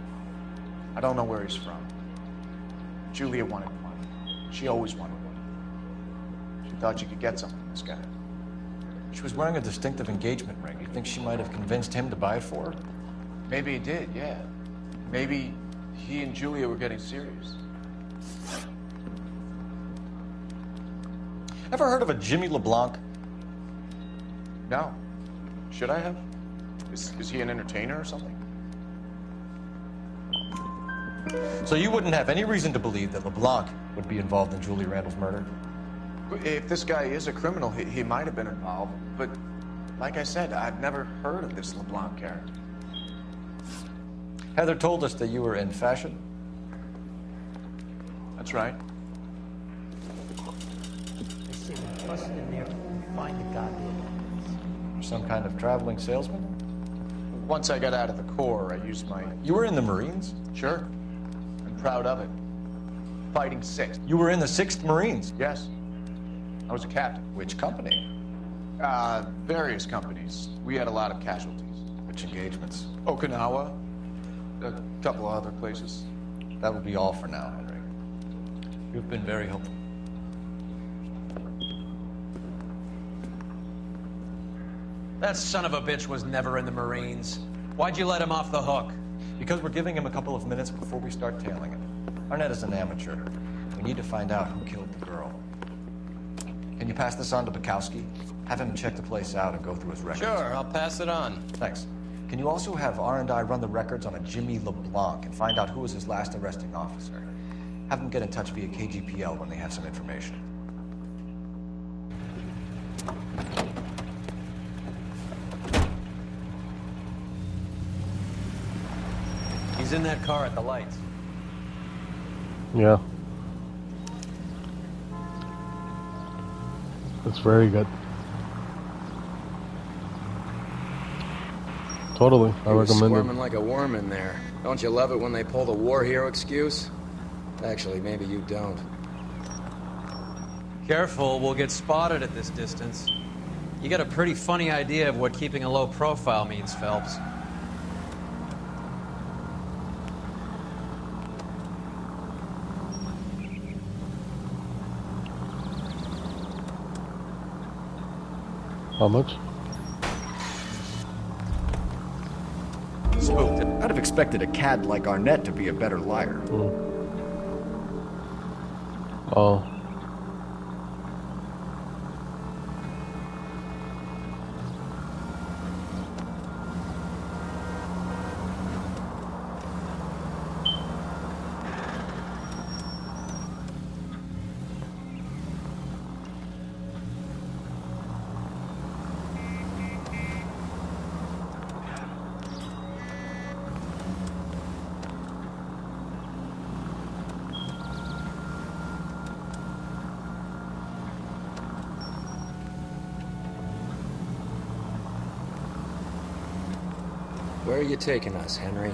I don't know where he's from. Julia wanted money. She always wanted money. She thought she could get something from this guy. She was wearing a distinctive engagement ring. You think she might have convinced him to buy it for her? Maybe he did, yeah. Maybe he and Julia were getting serious. Ever heard of a Jimmy LeBlanc? No. Should I have? Is he an entertainer or something? So you wouldn't have any reason to believe that LeBlanc would be involved in Julia Randall's murder? If this guy is a criminal, he might have been involved. But like I said, I've never heard of this LeBlanc character. Heather told us that you were in fashion. That's right. They say we busted in there and find the goddamn. Some kind of traveling salesman? Once I got out of the Corps, I used my... You were in the Marines? Sure. I'm proud of it. Fighting 6th. You were in the 6th Marines? Yes. I was a captain. Which company? Various companies. We had a lot of casualties. Which engagements? Okinawa. A couple of other places. That will be all for now, Henry. You've been very helpful. That son of a bitch was never in the Marines. Why'd you let him off the hook? Because we're giving him a couple of minutes before we start tailing him. Arnett is an amateur. We need to find out who killed the girl. Can you pass this on to Bukowski? Have him check the place out and go through his records. Sure, I'll pass it on. Thanks. Can you also have R&I run the records on a Jimmy LeBlanc and find out who was his last arresting officer? Have them get in touch via KGPL when they have some information. He's in that car at the lights. Yeah. That's very good. Totally, I recommend it. Squirming like a worm in there. Don't you love it when they pull the war hero excuse? Actually, maybe you don't. Careful, we'll get spotted at this distance. You got a pretty funny idea of what keeping a low profile means, Phelps. How much? Spooked. I'd have expected a cad like Arnett to be a better liar. Oh. Where are you taking us, Henry?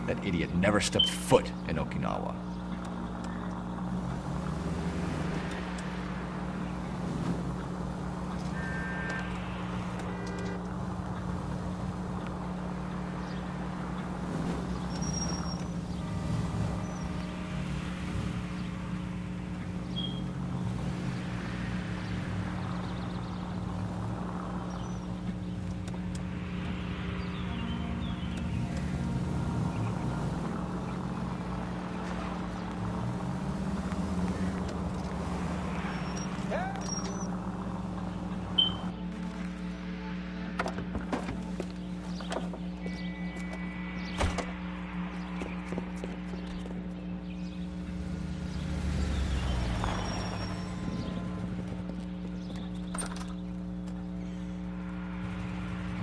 That idiot never stepped foot in Okinawa.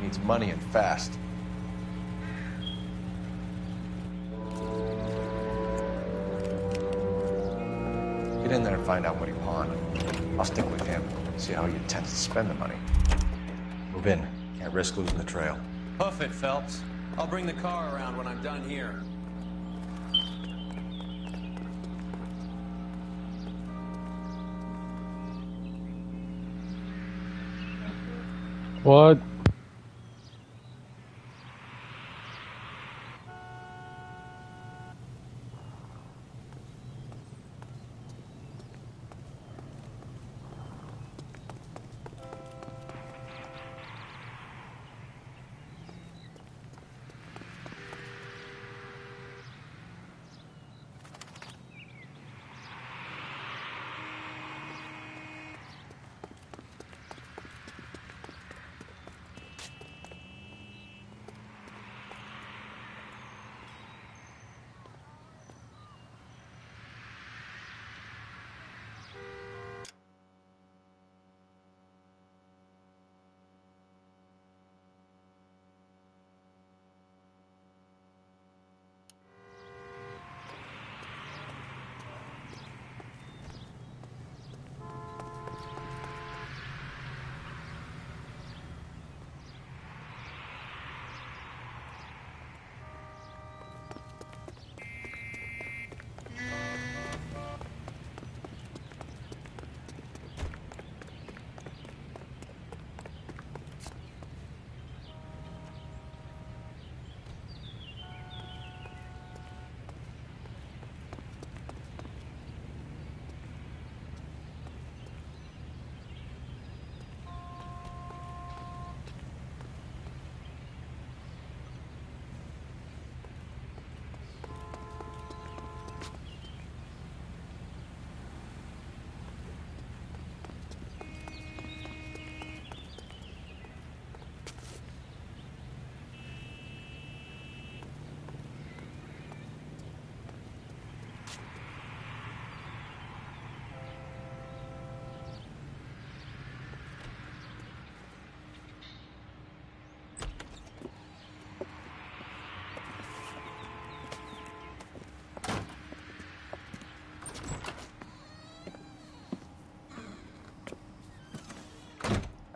Needs money and fast. Get in there and find out what he pawned. I'll stick with him, see how he intends to spend the money. Move in. Can't risk losing the trail. Hoof it, Phelps. I'll bring the car around when I'm done here. What?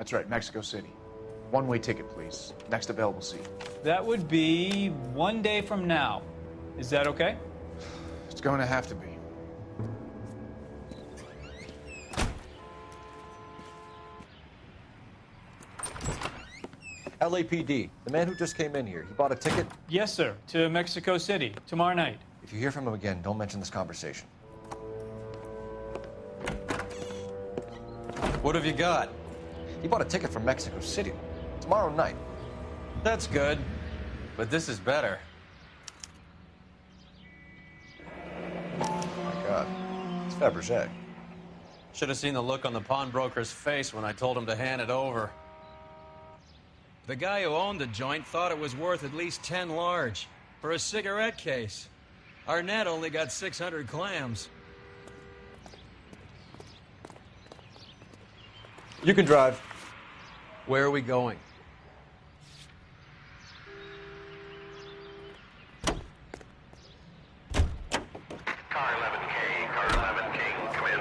That's right, Mexico City. One-way ticket, please. Next available seat. That would be 1 day from now. Is that okay? It's going to have to be. LAPD, the man who just came in here, he bought a ticket? Yes, sir, to Mexico City, tomorrow night. If you hear from him again, don't mention this conversation. What have you got? He bought a ticket from Mexico City tomorrow night. That's good, but this is better. Oh my God, it's Fabergé. Should have seen the look on the pawnbroker's face when I told him to hand it over. The guy who owned the joint thought it was worth at least 10 large for a cigarette case. Arnett only got 600 clams. You can drive. Where are we going? Car 11K, car 11K, come in.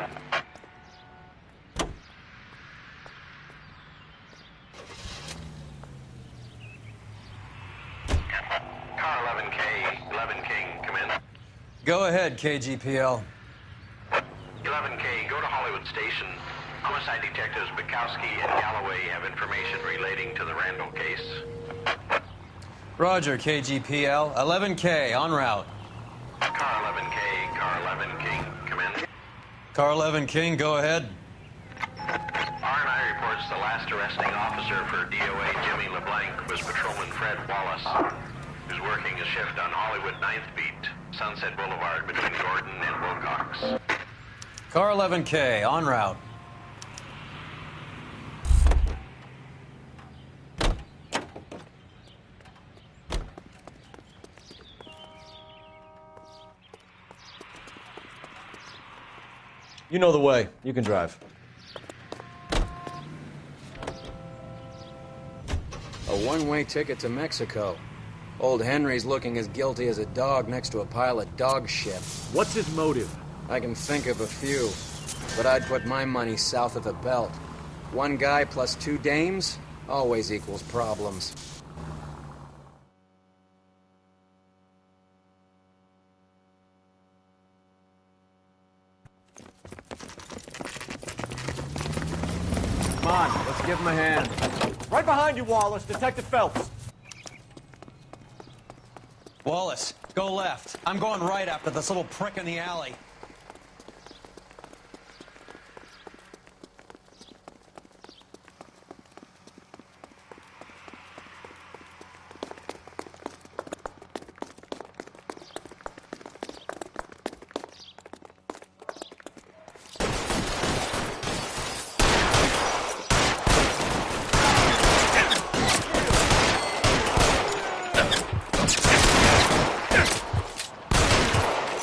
Car 11K, come in. Go ahead, KGPL. 11K, go to Hollywood Station. Homicide detectives Bukowski and Galloway have information relating to the Randall case. Roger, KGPL. 11K, en route. Car 11K, car 11 King, come in. Car 11 King, go ahead. R&I reports the last arresting officer for DOA Jimmy LeBlanc was Patrolman Fred Wallace, who's working a shift on Hollywood 9th Beat, Sunset Boulevard between Gordon and Wilcox. Car 11K, en route. You know the way. You can drive. A one-way ticket to Mexico. Old Henry's looking as guilty as a dog next to a pile of dog shit. What's his motive? I can think of a few, but I'd put my money south of the belt. One guy plus two dames always equals problems. Come on, let's give him a hand. Right behind you, Wallace. Detective Phelps. Wallace, go left. I'm going right after this little prick in the alley.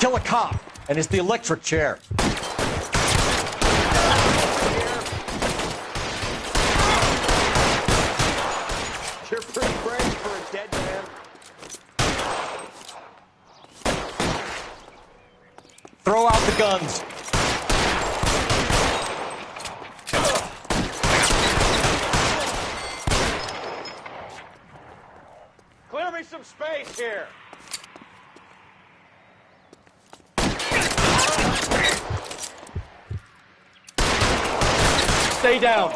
Kill a cop, and it's the electric chair. You're pretty brave for a dead man. Throw out the guns. Clear me some space here. Stay down.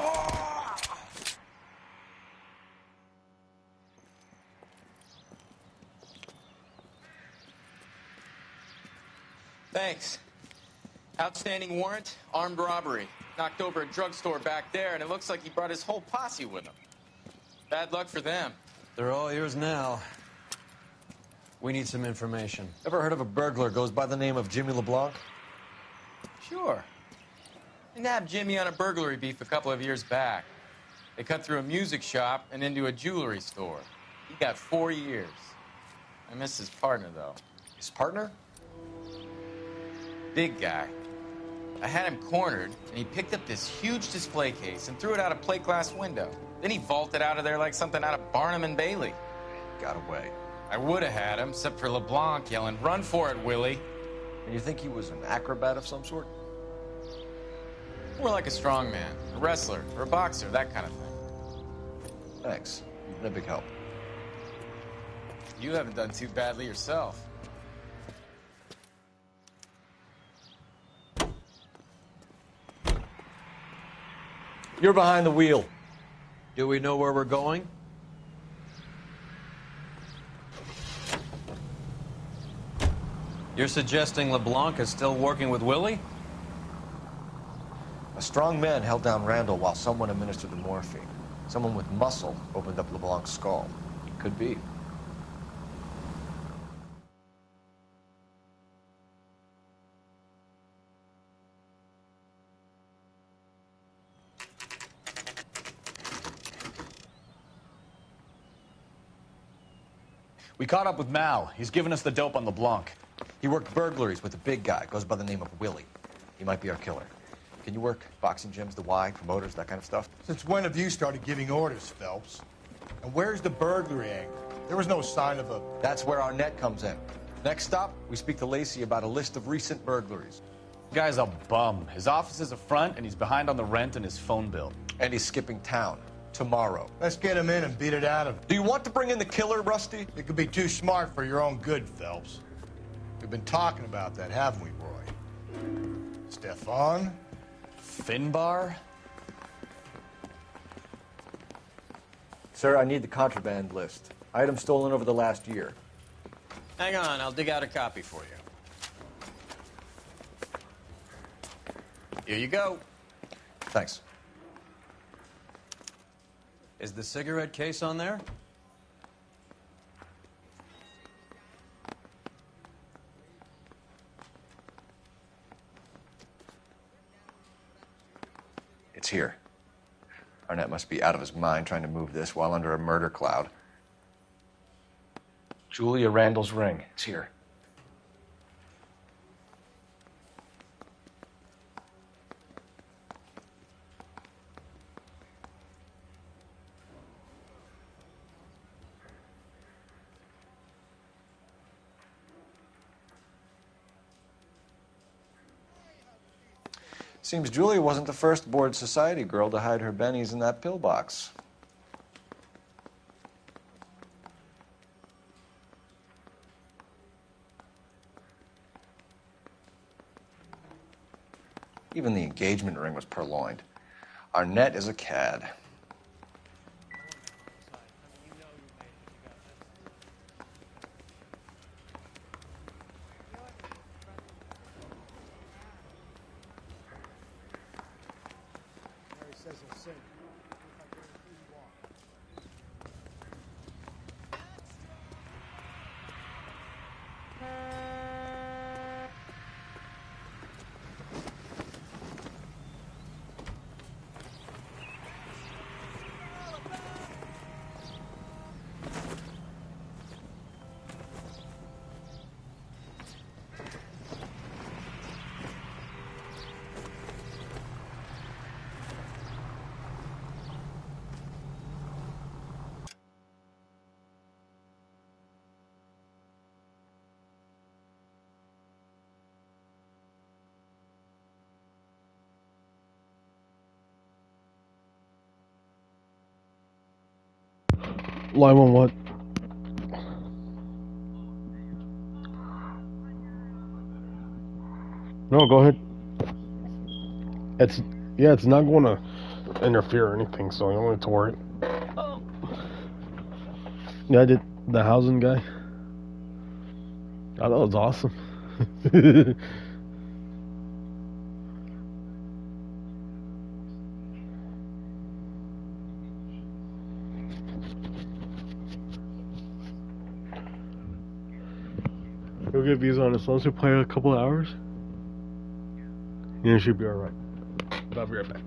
Thanks. Outstanding warrant, armed robbery. Knocked over a drugstore back there, and it looks like he brought his whole posse with him. Bad luck for them. They're all yours now. We need some information. Ever heard of a burglar goes by the name of Jimmy LeBlanc? Sure. I nabbed Jimmy on a burglary beef a couple of years back. They cut through a music shop and into a jewelry store. He got 4 years. I miss his partner, though. His partner? Big guy. I had him cornered, and he picked up this huge display case and threw it out a plate glass window. Then he vaulted out of there like something out of Barnum and Bailey. Got away. I would have had him, except for LeBlanc yelling, "Run for it, Willie!" And you think he was an acrobat of some sort? More like a strongman, a wrestler, or a boxer, that kind of thing. Thanks. You've been a big help. You haven't done too badly yourself. You're behind the wheel. Do we know where we're going? You're suggesting LeBlanc is still working with Willie? A strong man held down Randall while someone administered the morphine. Someone with muscle opened up LeBlanc's skull. Could be. We caught up with Mal. He's given us the dope on LeBlanc. He worked burglaries with a big guy. Goes by the name of Willie. He might be our killer. Can you work boxing gyms, the Y, promoters, that kind of stuff? Since when have you started giving orders, Phelps? And where's the burglary angle? There was no sign of a... That's where our net comes in. Next stop, we speak to Lacey about a list of recent burglaries. Guy's a bum. His office is a front, and he's behind on the rent and his phone bill. And he's skipping town. Tomorrow. Let's get him in and beat it out of him. Do you want to bring in the killer, Rusty? It could be too smart for your own good, Phelps. We've been talking about that, haven't we, Roy? Stefan? Finbar? Sir, I need the contraband list. Items stolen over the last year. Hang on, I'll dig out a copy for you. Here you go. Thanks. Is the cigarette case on there? It's here. Arnett must be out of his mind trying to move this while under a murder cloud. Julia Randall's ring. It's here. Seems Julia wasn't the first bored society girl to hide her bennies in that pillbox. Even the engagement ring was purloined. Arnett is a cad. Live on what? No, go ahead. It's not going to interfere or anything, so you don't need to worry. Yeah, I did the housing guy. I thought it was awesome. You'll get views on this once we play a couple of hours. Yeah, it should be alright. I'll be right back.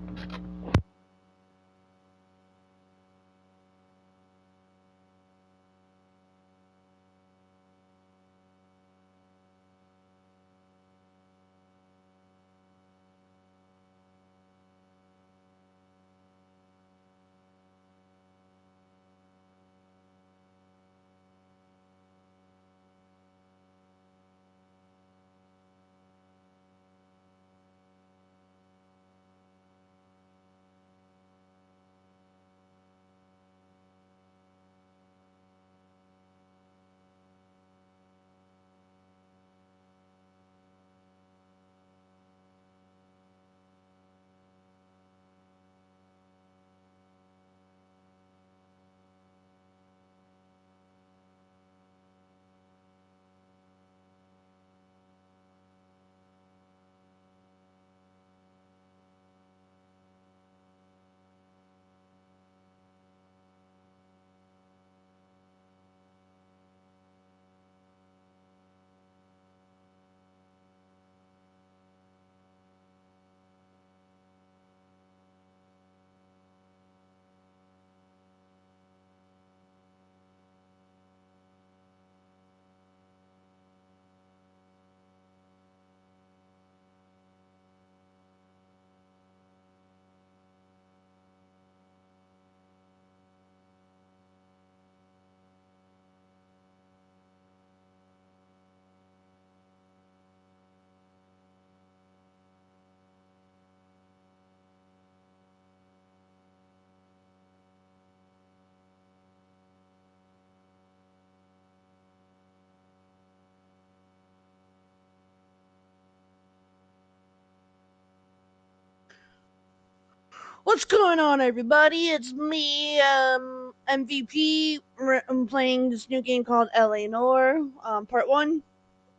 What's going on, everybody? It's me, MVP. I'm playing this new game called LA Noire, Part 1,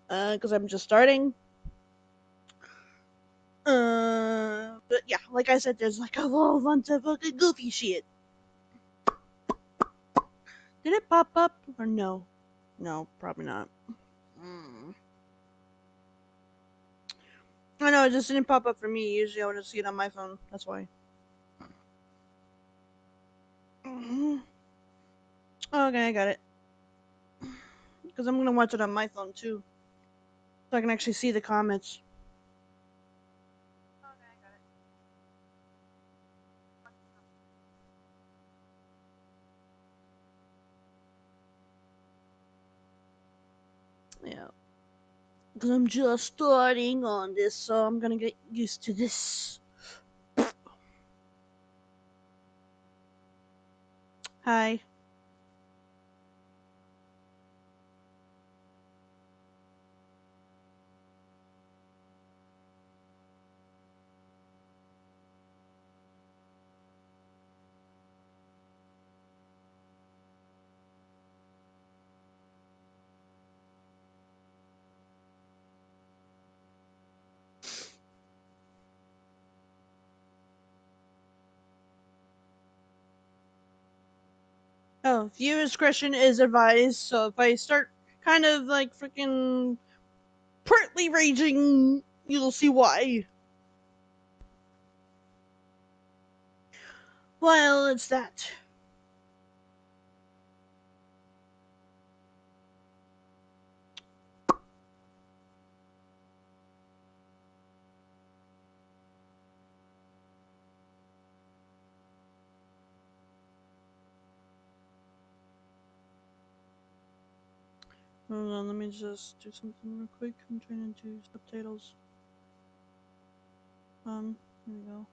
because I'm just starting. But yeah, like I said, there's like a whole bunch of fucking goofy shit. Did it pop up, or no? No, probably not. I know, it just didn't pop up for me. Usually I would see it on my phone, that's why. Okay, I got it. Because I'm gonna watch it on my phone too. So I can actually see the comments. Yeah. Because I'm just starting on this, so I'm gonna get used to this. Hi. Oh, viewer discretion is advised, so if I start kind of like freaking partly raging, you'll see why. Well, it's that. Hold on, let me just do something real quick. I'm trying to do subtitles. Here we go.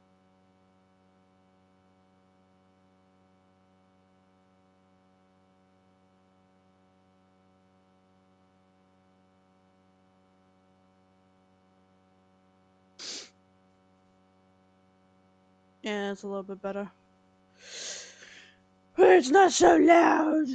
Yeah, it's a little bit better. But it's not so loud.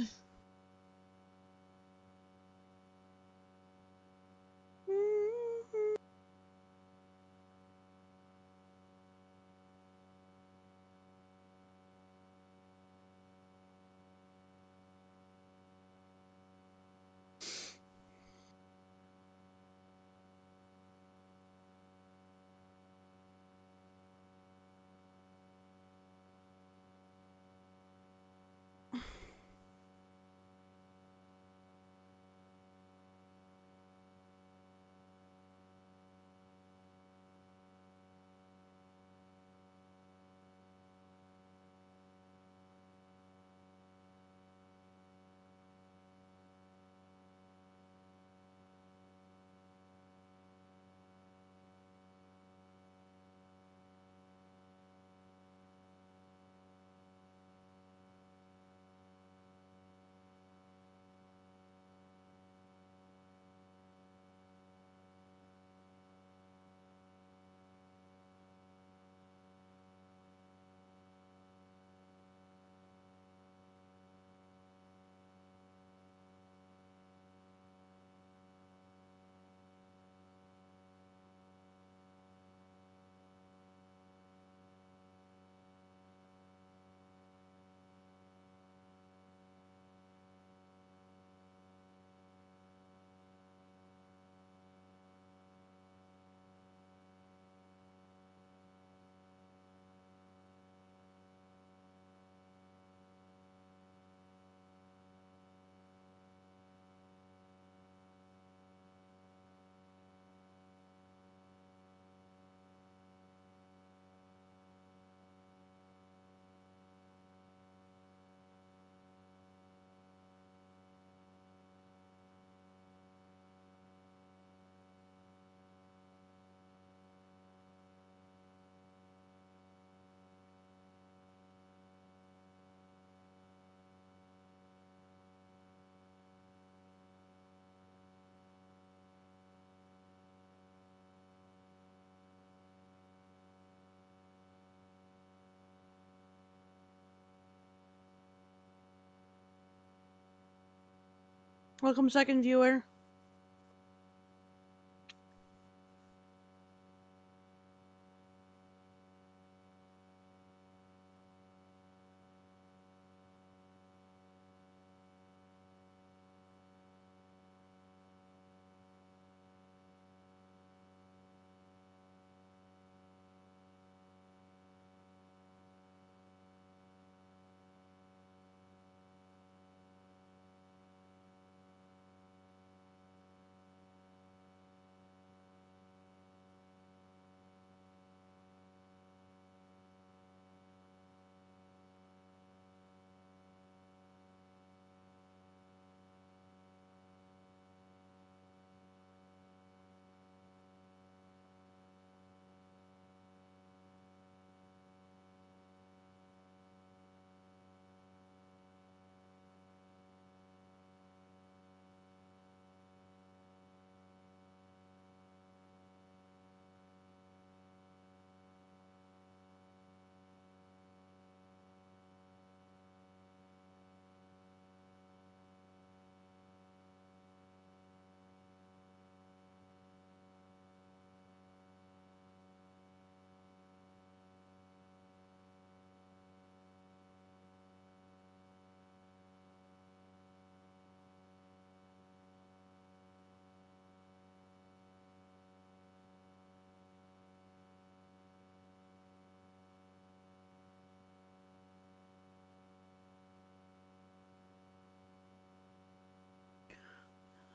Welcome, second viewer.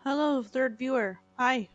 Hello, third viewer. Hi.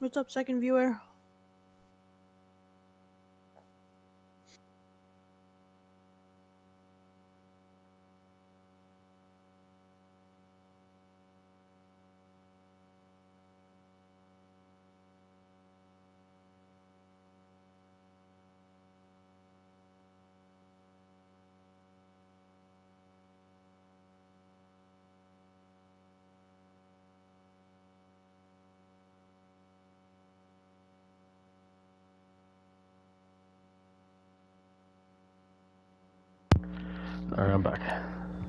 What's up, second viewer? Alright, I'm back.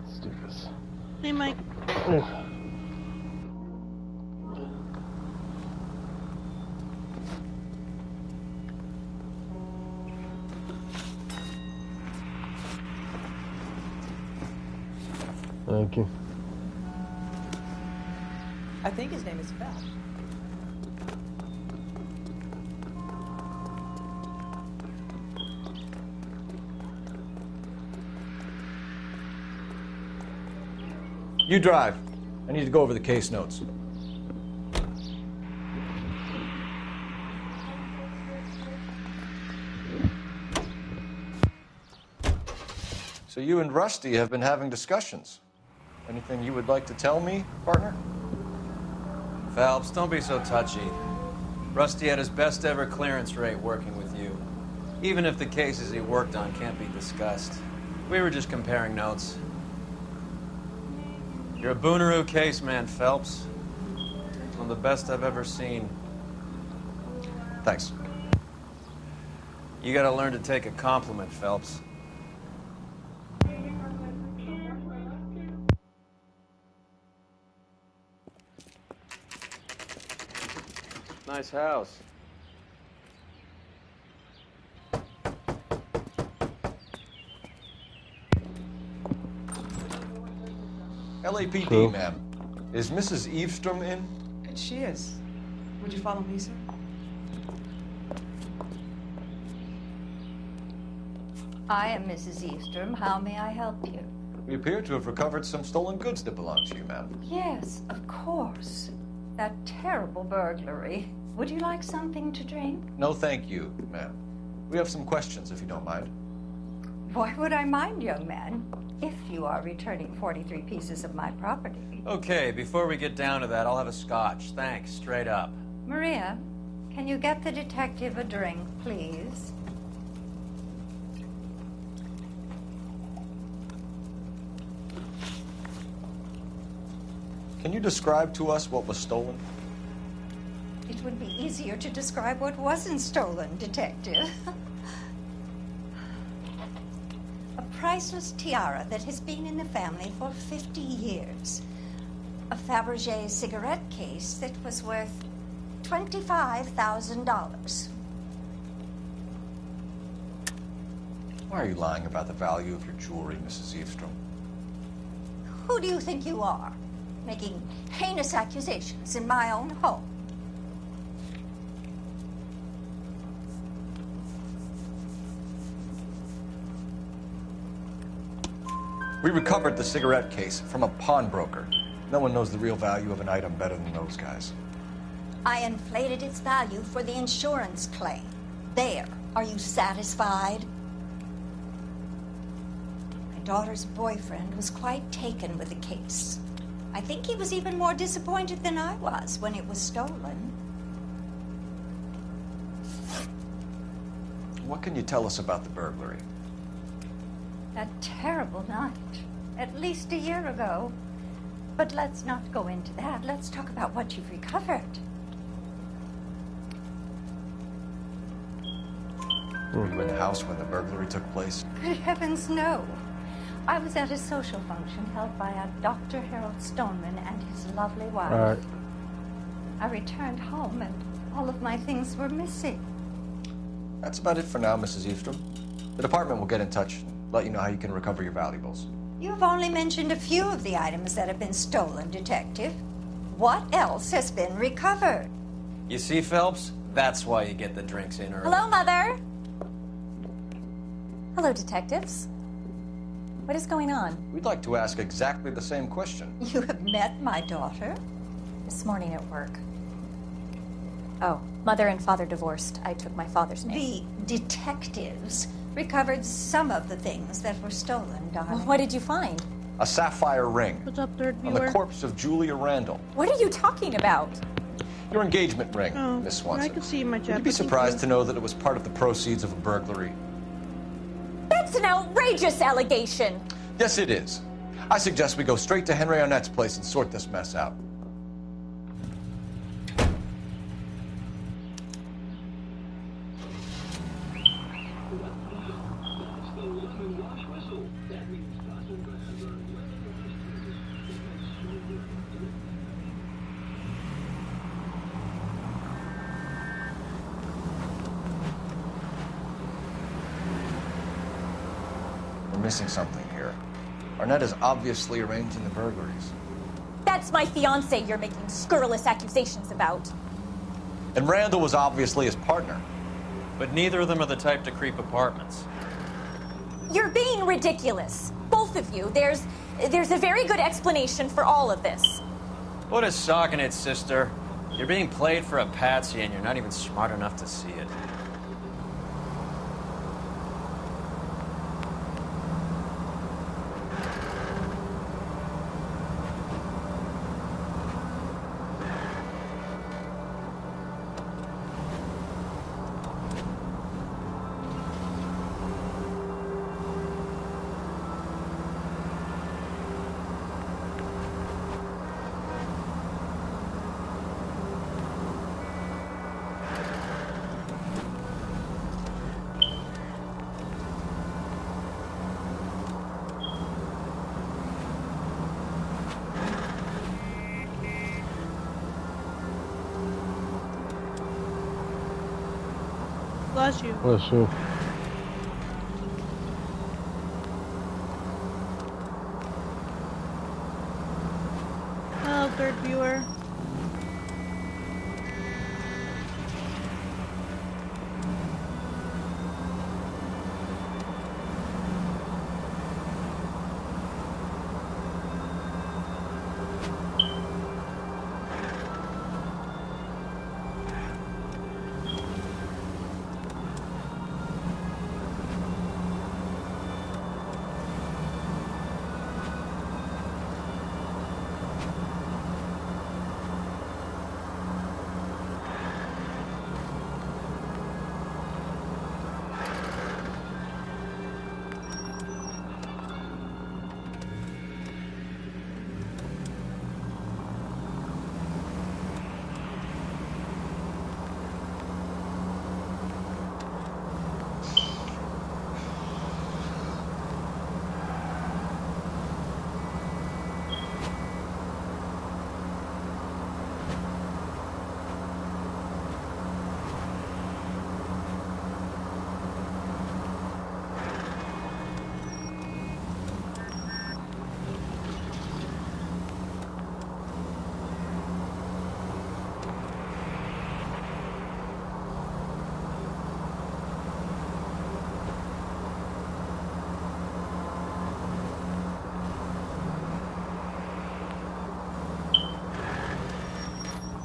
Let's do this. Hey, Mike. Oh. Thank you. I think his name is Phelps. You drive. I need to go over the case notes. So you and Rusty have been having discussions. Anything you would like to tell me, partner? Phelps, don't be so touchy. Rusty had his best ever clearance rate working with you. Even if the cases he worked on can't be discussed. We were just comparing notes. You're a Booneroo case man, Phelps. One of the best I've ever seen. Thanks. You gotta learn to take a compliment, Phelps. Nice house. LAPD, Cool. ma'am. Is Mrs. Eavestrom in? She is. Would you follow me, sir? I am Mrs. Eavestrom. How may I help you? We appear to have recovered some stolen goods that belong to you, ma'am. Yes, of course. That terrible burglary. Would you like something to drink? No, thank you, ma'am. We have some questions, if you don't mind. Why would I mind, young man, if you are returning 43 pieces of my property? Okay, before we get down to that, I'll have a scotch. Thanks, straight up. Maria, can you get the detective a drink, please? Can you describe to us what was stolen? It would be easier to describe what wasn't stolen, Detective. A priceless tiara that has been in the family for 50 years. A Fabergé cigarette case that was worth $25,000. Why are you lying about the value of your jewelry, Mrs. Eavestrom? Who do you think you are, making heinous accusations in my own home? We recovered the cigarette case from a pawnbroker. No one knows the real value of an item better than those guys. I inflated its value for the insurance claim. There. Are you satisfied? My daughter's boyfriend was quite taken with the case. I think he was even more disappointed than I was when it was stolen. What can you tell us about the burglary? That terrible night. At least a year ago. But let's not go into that. Let's talk about what you've recovered. Were you in the house when the burglary took place? Good heavens, no. I was at a social function held by a Dr. Harold Stoneman and his lovely wife. All right. I returned home and all of my things were missing. That's about it for now, Mrs. Eavestrom. The department will get in touch and let you know how you can recover your valuables. You've only mentioned a few of the items that have been stolen, Detective. What else has been recovered? You see, Phelps? That's why you get the drinks in early. Hello, Mother. Hello, detectives. What is going on? We'd like to ask exactly the same question. You have met my daughter? This morning at work. Oh, mother and father divorced. I took my father's name. The detectives recovered some of the things that were stolen, darling. Well, what did you find? A sapphire ring. What's up, third On viewer? the corpse of Julia Randall. What are you talking about? Your engagement ring, Oh, Miss Swanson. I could see in my chat. Would you be surprised to know that it was part of the proceeds of a burglary? That's an outrageous allegation. Yes, it is. I suggest we go straight to Henry Arnett's place and sort this mess out. We're missing something here. Arnett is obviously arranging the burglaries. That's my fiancé you're making scurrilous accusations about. And Randall was obviously his partner. But neither of them are the type to creep apartments. You're being ridiculous. Both of you. There's a very good explanation for all of this. What is socking it, sister? You're being played for a patsy and you're not even smart enough to see it. Bless you. Bless you. Hello, third viewer.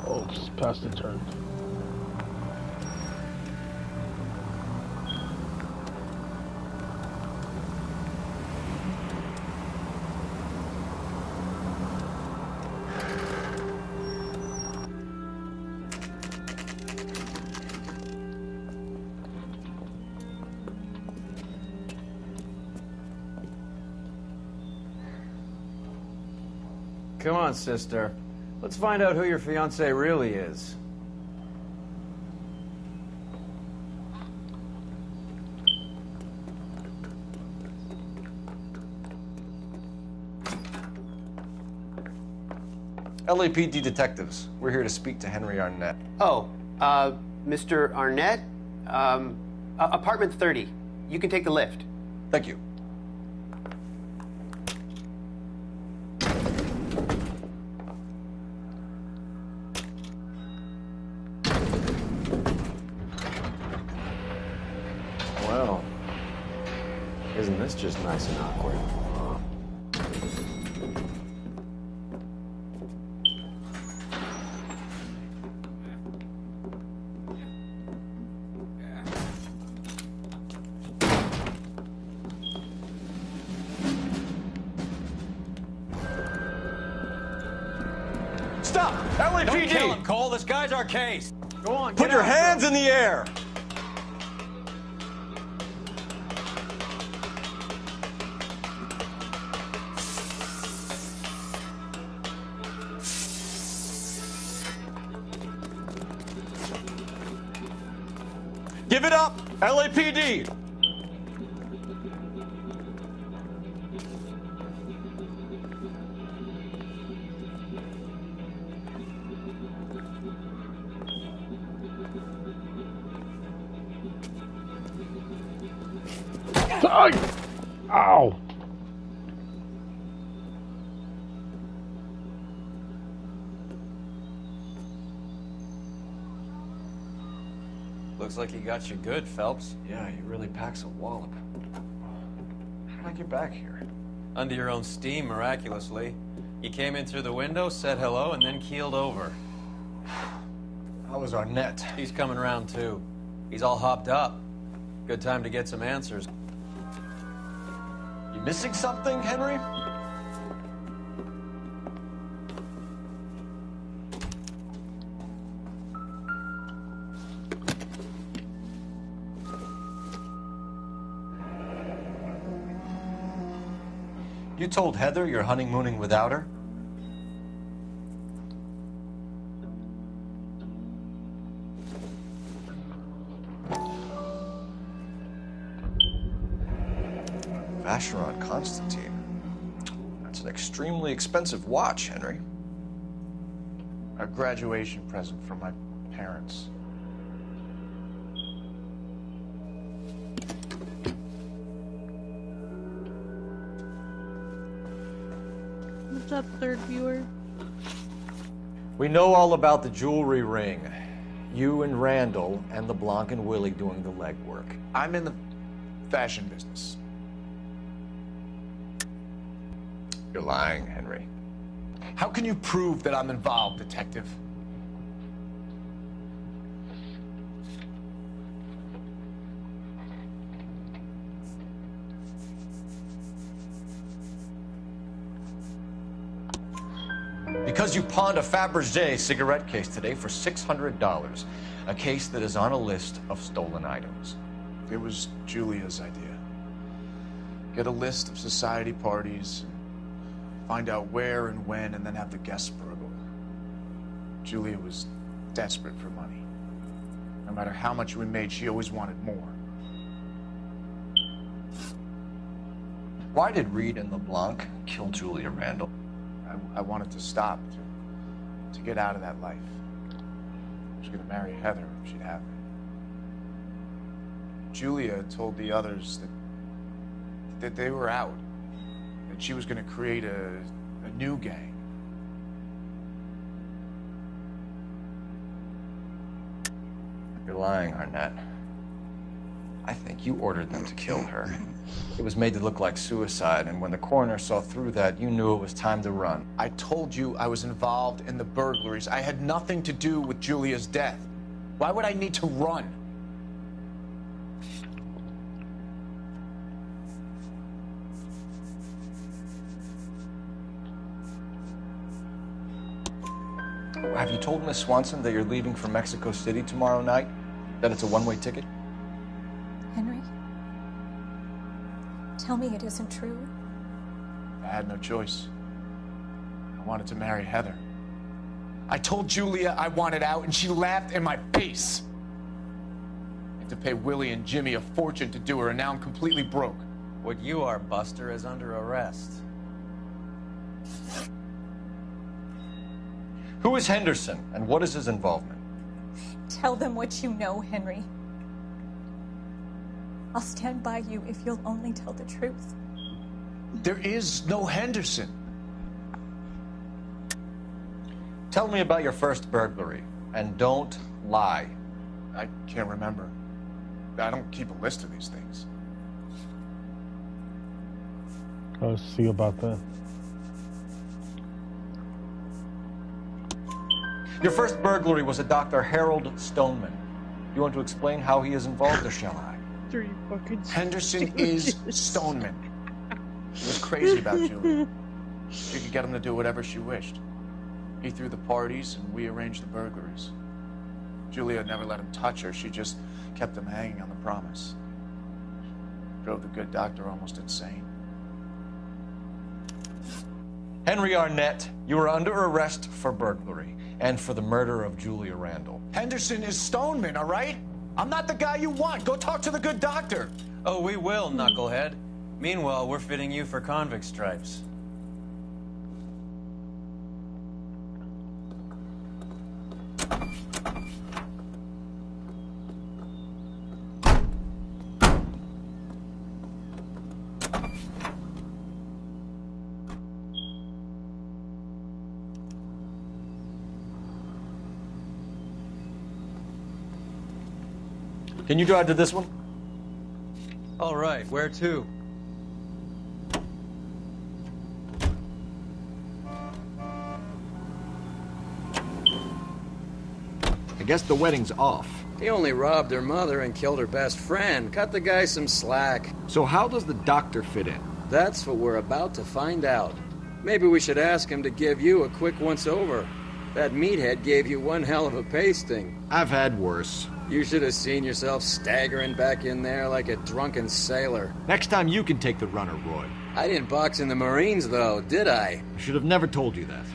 Oh, just past the turn. Come on, sister. Let's find out who your fiancé really is. LAPD detectives. We're here to speak to Henry Arnett. Oh, Mr. Arnett? Apartment 30. You can take the lift. Thank you. Well, isn't this just nice and awkward? Stop! LAPD! Don't kill him, Cole. This guy's our case. Go on, Put your hands in the air! Give it up! LAPD! Ow! Looks like he got you good, Phelps. Yeah, he really packs a wallop. How did I get back here? Under your own steam, miraculously. You came in through the window, said hello, and then keeled over. How was Arnett? He's coming around, too. He's all hopped up. Good time to get some answers. You missing something, Henry? You told Heather you're honeymooning without her? Vacheron Constantine. That's an extremely expensive watch, Henry. A graduation present from my parents. What's up, third viewer? We know all about the jewelry ring. You and Randall and LeBlanc and Willie doing the legwork. I'm in the fashion business. You're lying, Henry. How can you prove that I'm involved, Detective? Because you pawned a Fabergé cigarette case today for $600. A case that is on a list of stolen items. It was Julia's idea. Get a list of society parties, find out where and when, and then have the guests burgled. Julia was desperate for money. No matter how much we made, she always wanted more. Why did Reed and LeBlanc kill Julia Randall? I wanted to stop, to get out of that life. I was going to marry Heather if she'd have me. Julia told the others that they were out, that she was going to create a new gang. You're lying, Arnett. I think you ordered them to kill her. It was made to look like suicide, and when the coroner saw through that, you knew it was time to run. I told you I was involved in the burglaries. I had nothing to do with Julia's death. Why would I need to run? Have you told Miss Swanson that you're leaving for Mexico City tomorrow night? That it's a one-way ticket? Henry? Tell me it isn't true. I had no choice. I wanted to marry Heather. I told Julia I wanted out, and she laughed in my face. I had to pay Willie and Jimmy a fortune to do her, and now I'm completely broke. What you are, Buster, is under arrest. Who is Henderson, and what is his involvement? Tell them what you know, Henry. I'll stand by you if you'll only tell the truth. There is no Henderson. Tell me about your first burglary, and don't lie. I can't remember. I don't keep a list of these things. I'll see about that. Your first burglary was a Dr. Harold Stoneman. You want to explain how he is involved, or shall I? Henderson is Stoneman. He was crazy about Julia. She could get him to do whatever she wished. He threw the parties, and we arranged the burglaries. Julia never let him touch her. She just kept him hanging on the promise. Drove the good doctor almost insane. Henry Arnett, you are under arrest for burglary and for the murder of Julia Randall. Henderson is Stoneman, all right? I'm not the guy you want. Go talk to the good doctor. Oh, we will, knucklehead. Meanwhile, we're fitting you for convict stripes. Can you drive to this one? All right, where to? I guess the wedding's off. He only robbed her mother and killed her best friend. Cut the guy some slack. So how does the doctor fit in? That's what we're about to find out. Maybe we should ask him to give you a quick once-over. That meathead gave you one hell of a pasting. I've had worse. You should have seen yourself staggering back in there like a drunken sailor. Next time you can take the runner, Roy. I didn't box in the Marines, though, did I? I should have never told you that.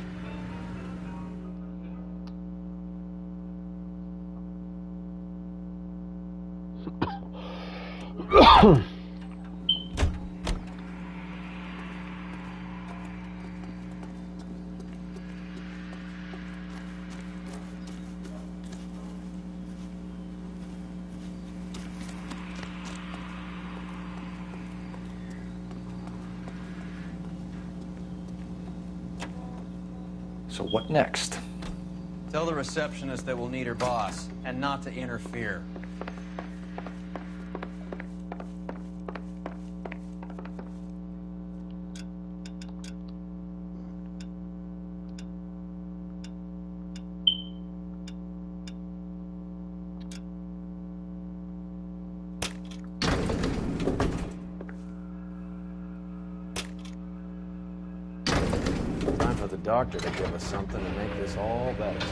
So what next? Tell the receptionist that we'll need her boss, and not to interfere. Doctor to give us something to make this all better.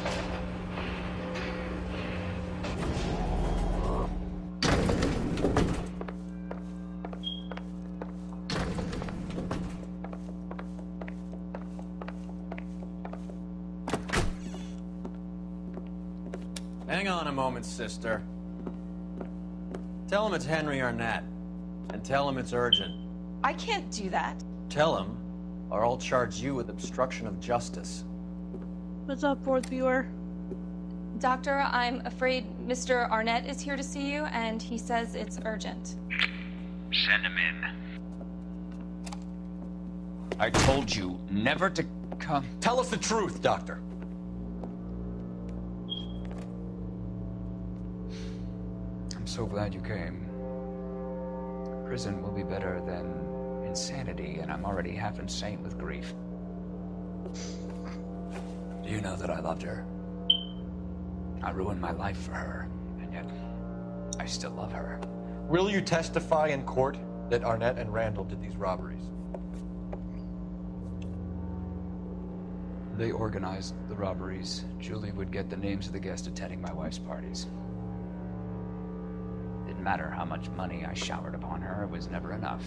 Hang on a moment, sister. Tell him it's Henry Arnett, and tell him it's urgent. I can't do that. Tell him, or I'll charge you with obstruction of justice. What's up, fourth viewer? Doctor, I'm afraid Mr. Arnett is here to see you, and he says it's urgent. Send him in. I told you never to come. Tell us the truth, Doctor. I'm so glad you came. Prison will be better than insanity, and I'm already half insane with grief. Do you know that I loved her? I ruined my life for her, and yet I still love her. Will you testify in court that Arnett and Randall did these robberies? They organized the robberies. Julie would get the names of the guests attending my wife's parties. Didn't matter how much money I showered upon her, it was never enough.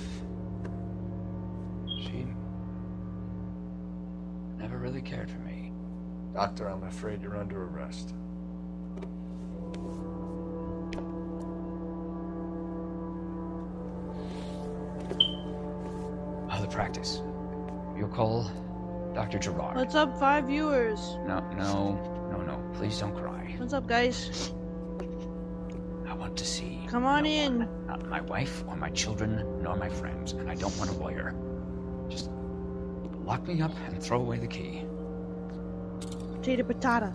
She never really cared for me. Doctor, I'm afraid you're under arrest. The practice. You'll call Dr. Gerard. What's up, 5 viewers? No. Please don't cry. What's up, guys? I want to see. Come on in. Not my wife or my children nor my friends, and I don't want a lawyer. Just lock me up and throw away the key. Potato patata.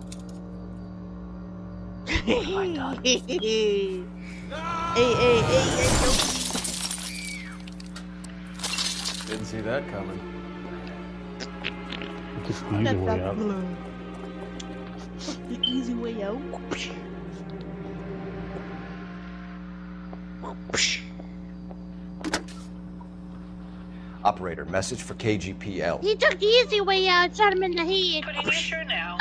What have I done? Hey. Didn't see that coming. Just the easy way out. The easy way out. Operator, message for KGPL. He took the easy way out, shot him in the head. Putting you through now.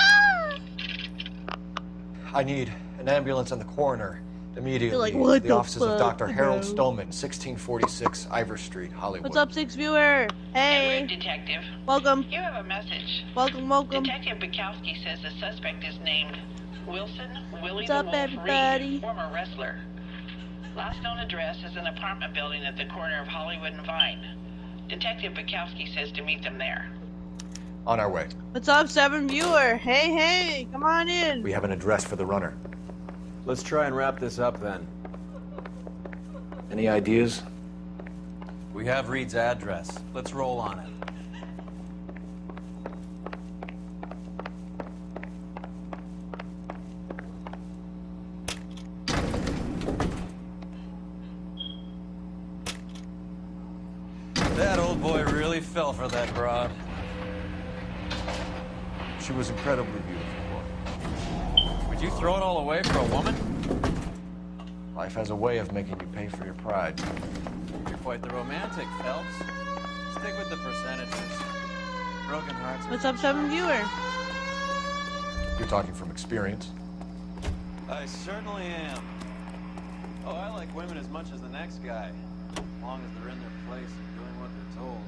I need an ambulance and the coroner immediately You're like, to the offices of fuck, Dr. Harold bro? Stillman, 1646 Ivor Street, Hollywood. What's up, 6 viewer? Hey. Detective. Welcome. You have a message. Welcome, welcome. Detective Bukowski says the suspect is named Wilson Willie What's the up, Wolf everybody? Reed, former wrestler. Last known address is an apartment building at the corner of Hollywood and Vine. Detective Bukowski says to meet them there. On our way. What's up, 7 viewer? Hey, hey, come on in. We have an address for the runner. Let's try and wrap this up then. Any ideas? We have Reed's address. Let's roll on it. That old boy really fell for that broad. She was incredibly beautiful. Would you throw it all away for a woman? Life has a way of making you pay for your pride. You're quite the romantic, Phelps. Stick with the percentages. Broken hearts. What's up, 7 viewer? You're talking from experience. I certainly am. Oh, I like women as much as the next guy. As long as they're in their place and doing what they're told.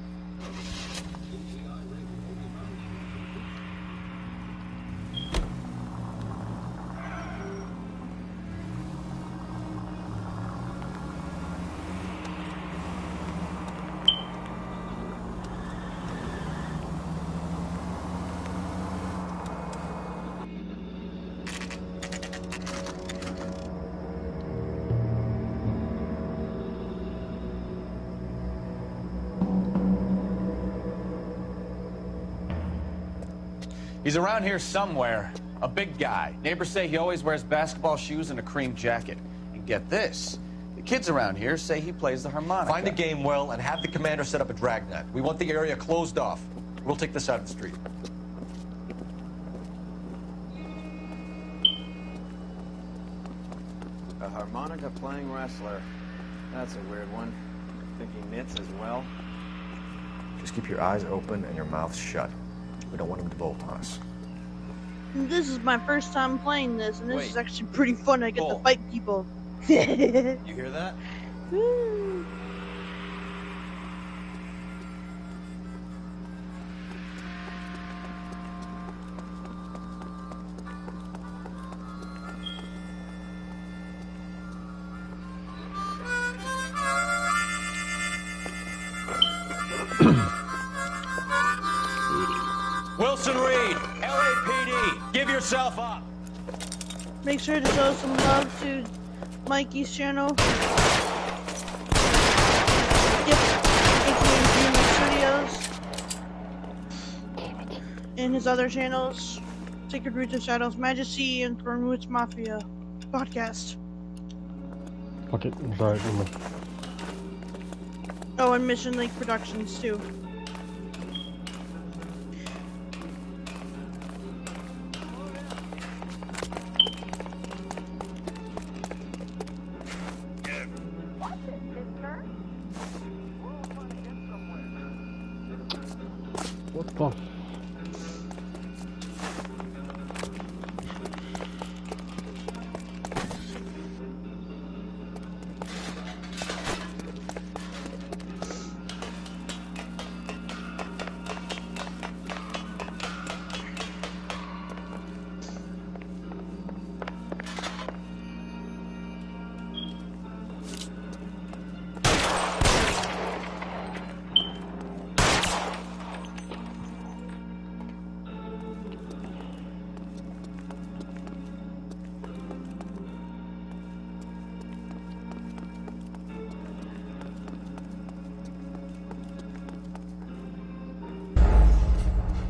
He's around here somewhere. A big guy. Neighbors say he always wears basketball shoes and a cream jacket. And get this. The kids around here say he plays the harmonica. Find the game well and have the commander set up a dragnet. We want the area closed off. We'll take this out of the street. A harmonica playing wrestler. That's a weird one. Think he knits as well? Just keep your eyes open and your mouth shut. We don't want him to bolt on us. This is my first time playing this, and this is actually pretty fun. I get to Bull. fight people. You hear that? Woo. Wilson Reed, LAPD, give yourself up. Make sure to show some love to Mikey's channel. GMSTX Studios. And his other channels, Sacred Roots of Shadows, Majesty, and Throne Roots Mafia podcast. Fuck it, I'm sorry. Oh, and Mission Lake Productions too. What the?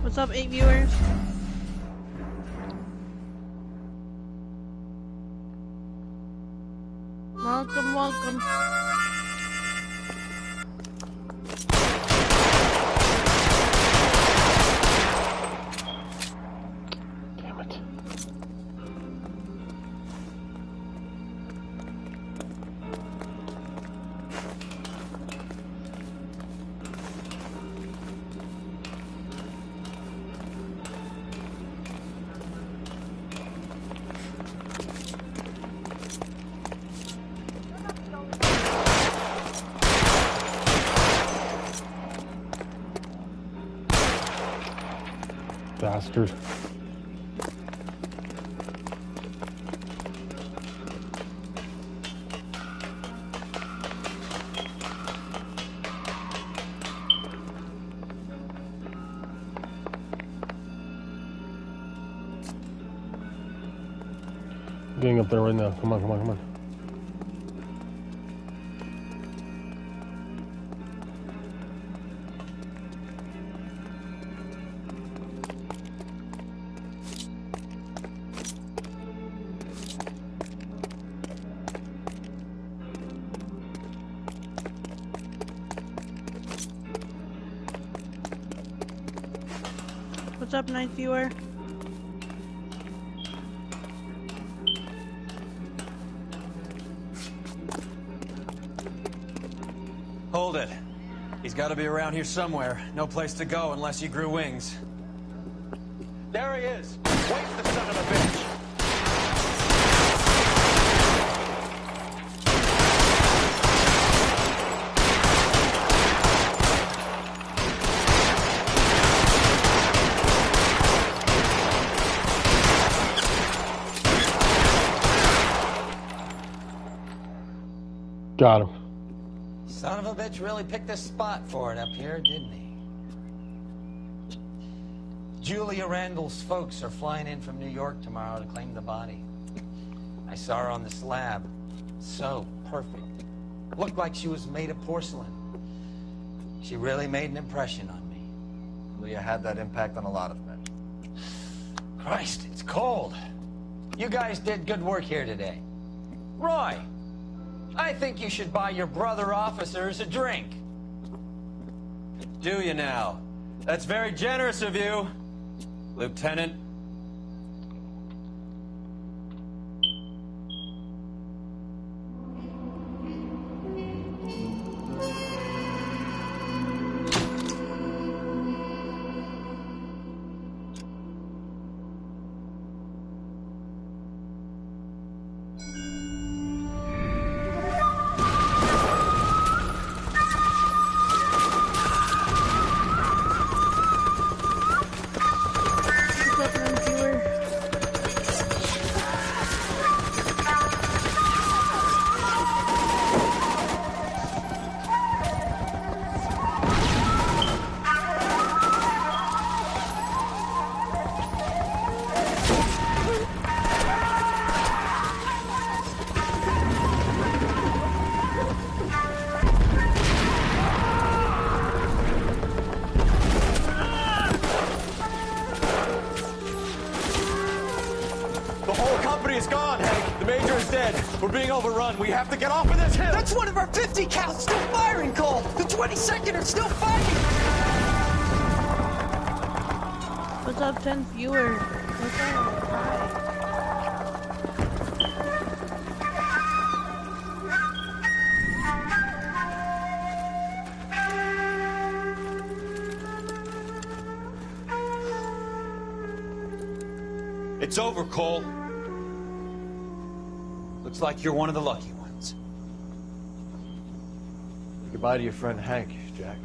What's up, 8 viewers? Welcome, welcome. Damn it. Bastard. Getting up there right now. Come on, come on, come on. What's up, Night Viewer? Hold it. He's got to be around here somewhere. No place to go unless he grew wings. There he is. Waste the son of a bitch. Got him. Son of a bitch really picked a spot for it up here, didn't he? Julia Randall's folks are flying in from New York tomorrow to claim the body. I saw her on the slab. So perfect. Looked like she was made of porcelain. She really made an impression on me. Julia had that impact on a lot of men. Christ, it's cold. You guys did good work here today. Roy, I think you should buy your brother officers a drink. Do you now? That's very generous of you, Lieutenant. We're being overrun. We have to get off of this hill. That's one of our 50 cal still firing, Cole. The 22nd are still fighting. What's up, 10th viewer? What's up? Hi. It's over, Cole. Looks like you're one of the lucky ones. Goodbye to your friend Hank, Jack.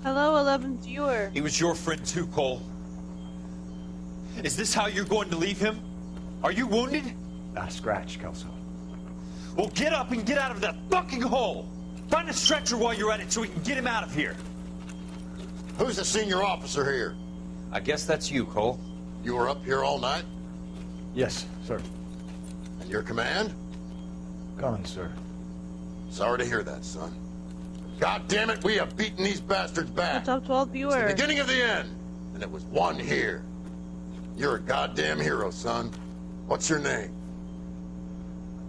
Hello, 11th viewer. He was your friend too, Cole. Is this how you're going to leave him? Are you wounded? Scratch, Kelso. Well, get up and get out of that fucking hole! Find a stretcher while you're at it so we can get him out of here. Who's the senior officer here? I guess that's you, Cole. You were up here all night? Yes, sir. And your command? Gone, sir. Sorry to hear that, son. God damn it, we have beaten these bastards back. What's up, 12th viewer? It's the beginning of the end, and it was one here. You're a goddamn hero, son. What's your name?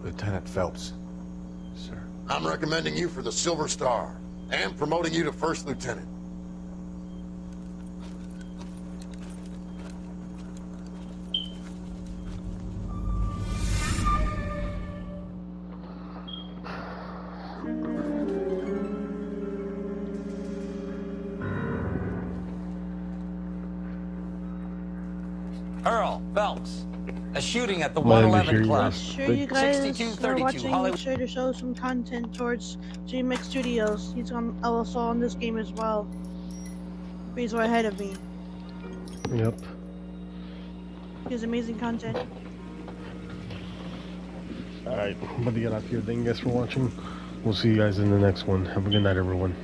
Lieutenant Phelps, sir. I'm recommending you for the Silver Star, and promoting you to First Lieutenant. Earl Phelps, a shooting at the 111 Club. Sure, you guys are 6232 watching. Hollywood. Make sure to show some content towards GMX Studios. He's also on this game as well. He's way ahead of me. Yep. He has amazing content. Alright, I'm about to get out here. Thank you guys for watching. We'll see you guys in the next one. Have a good night, everyone.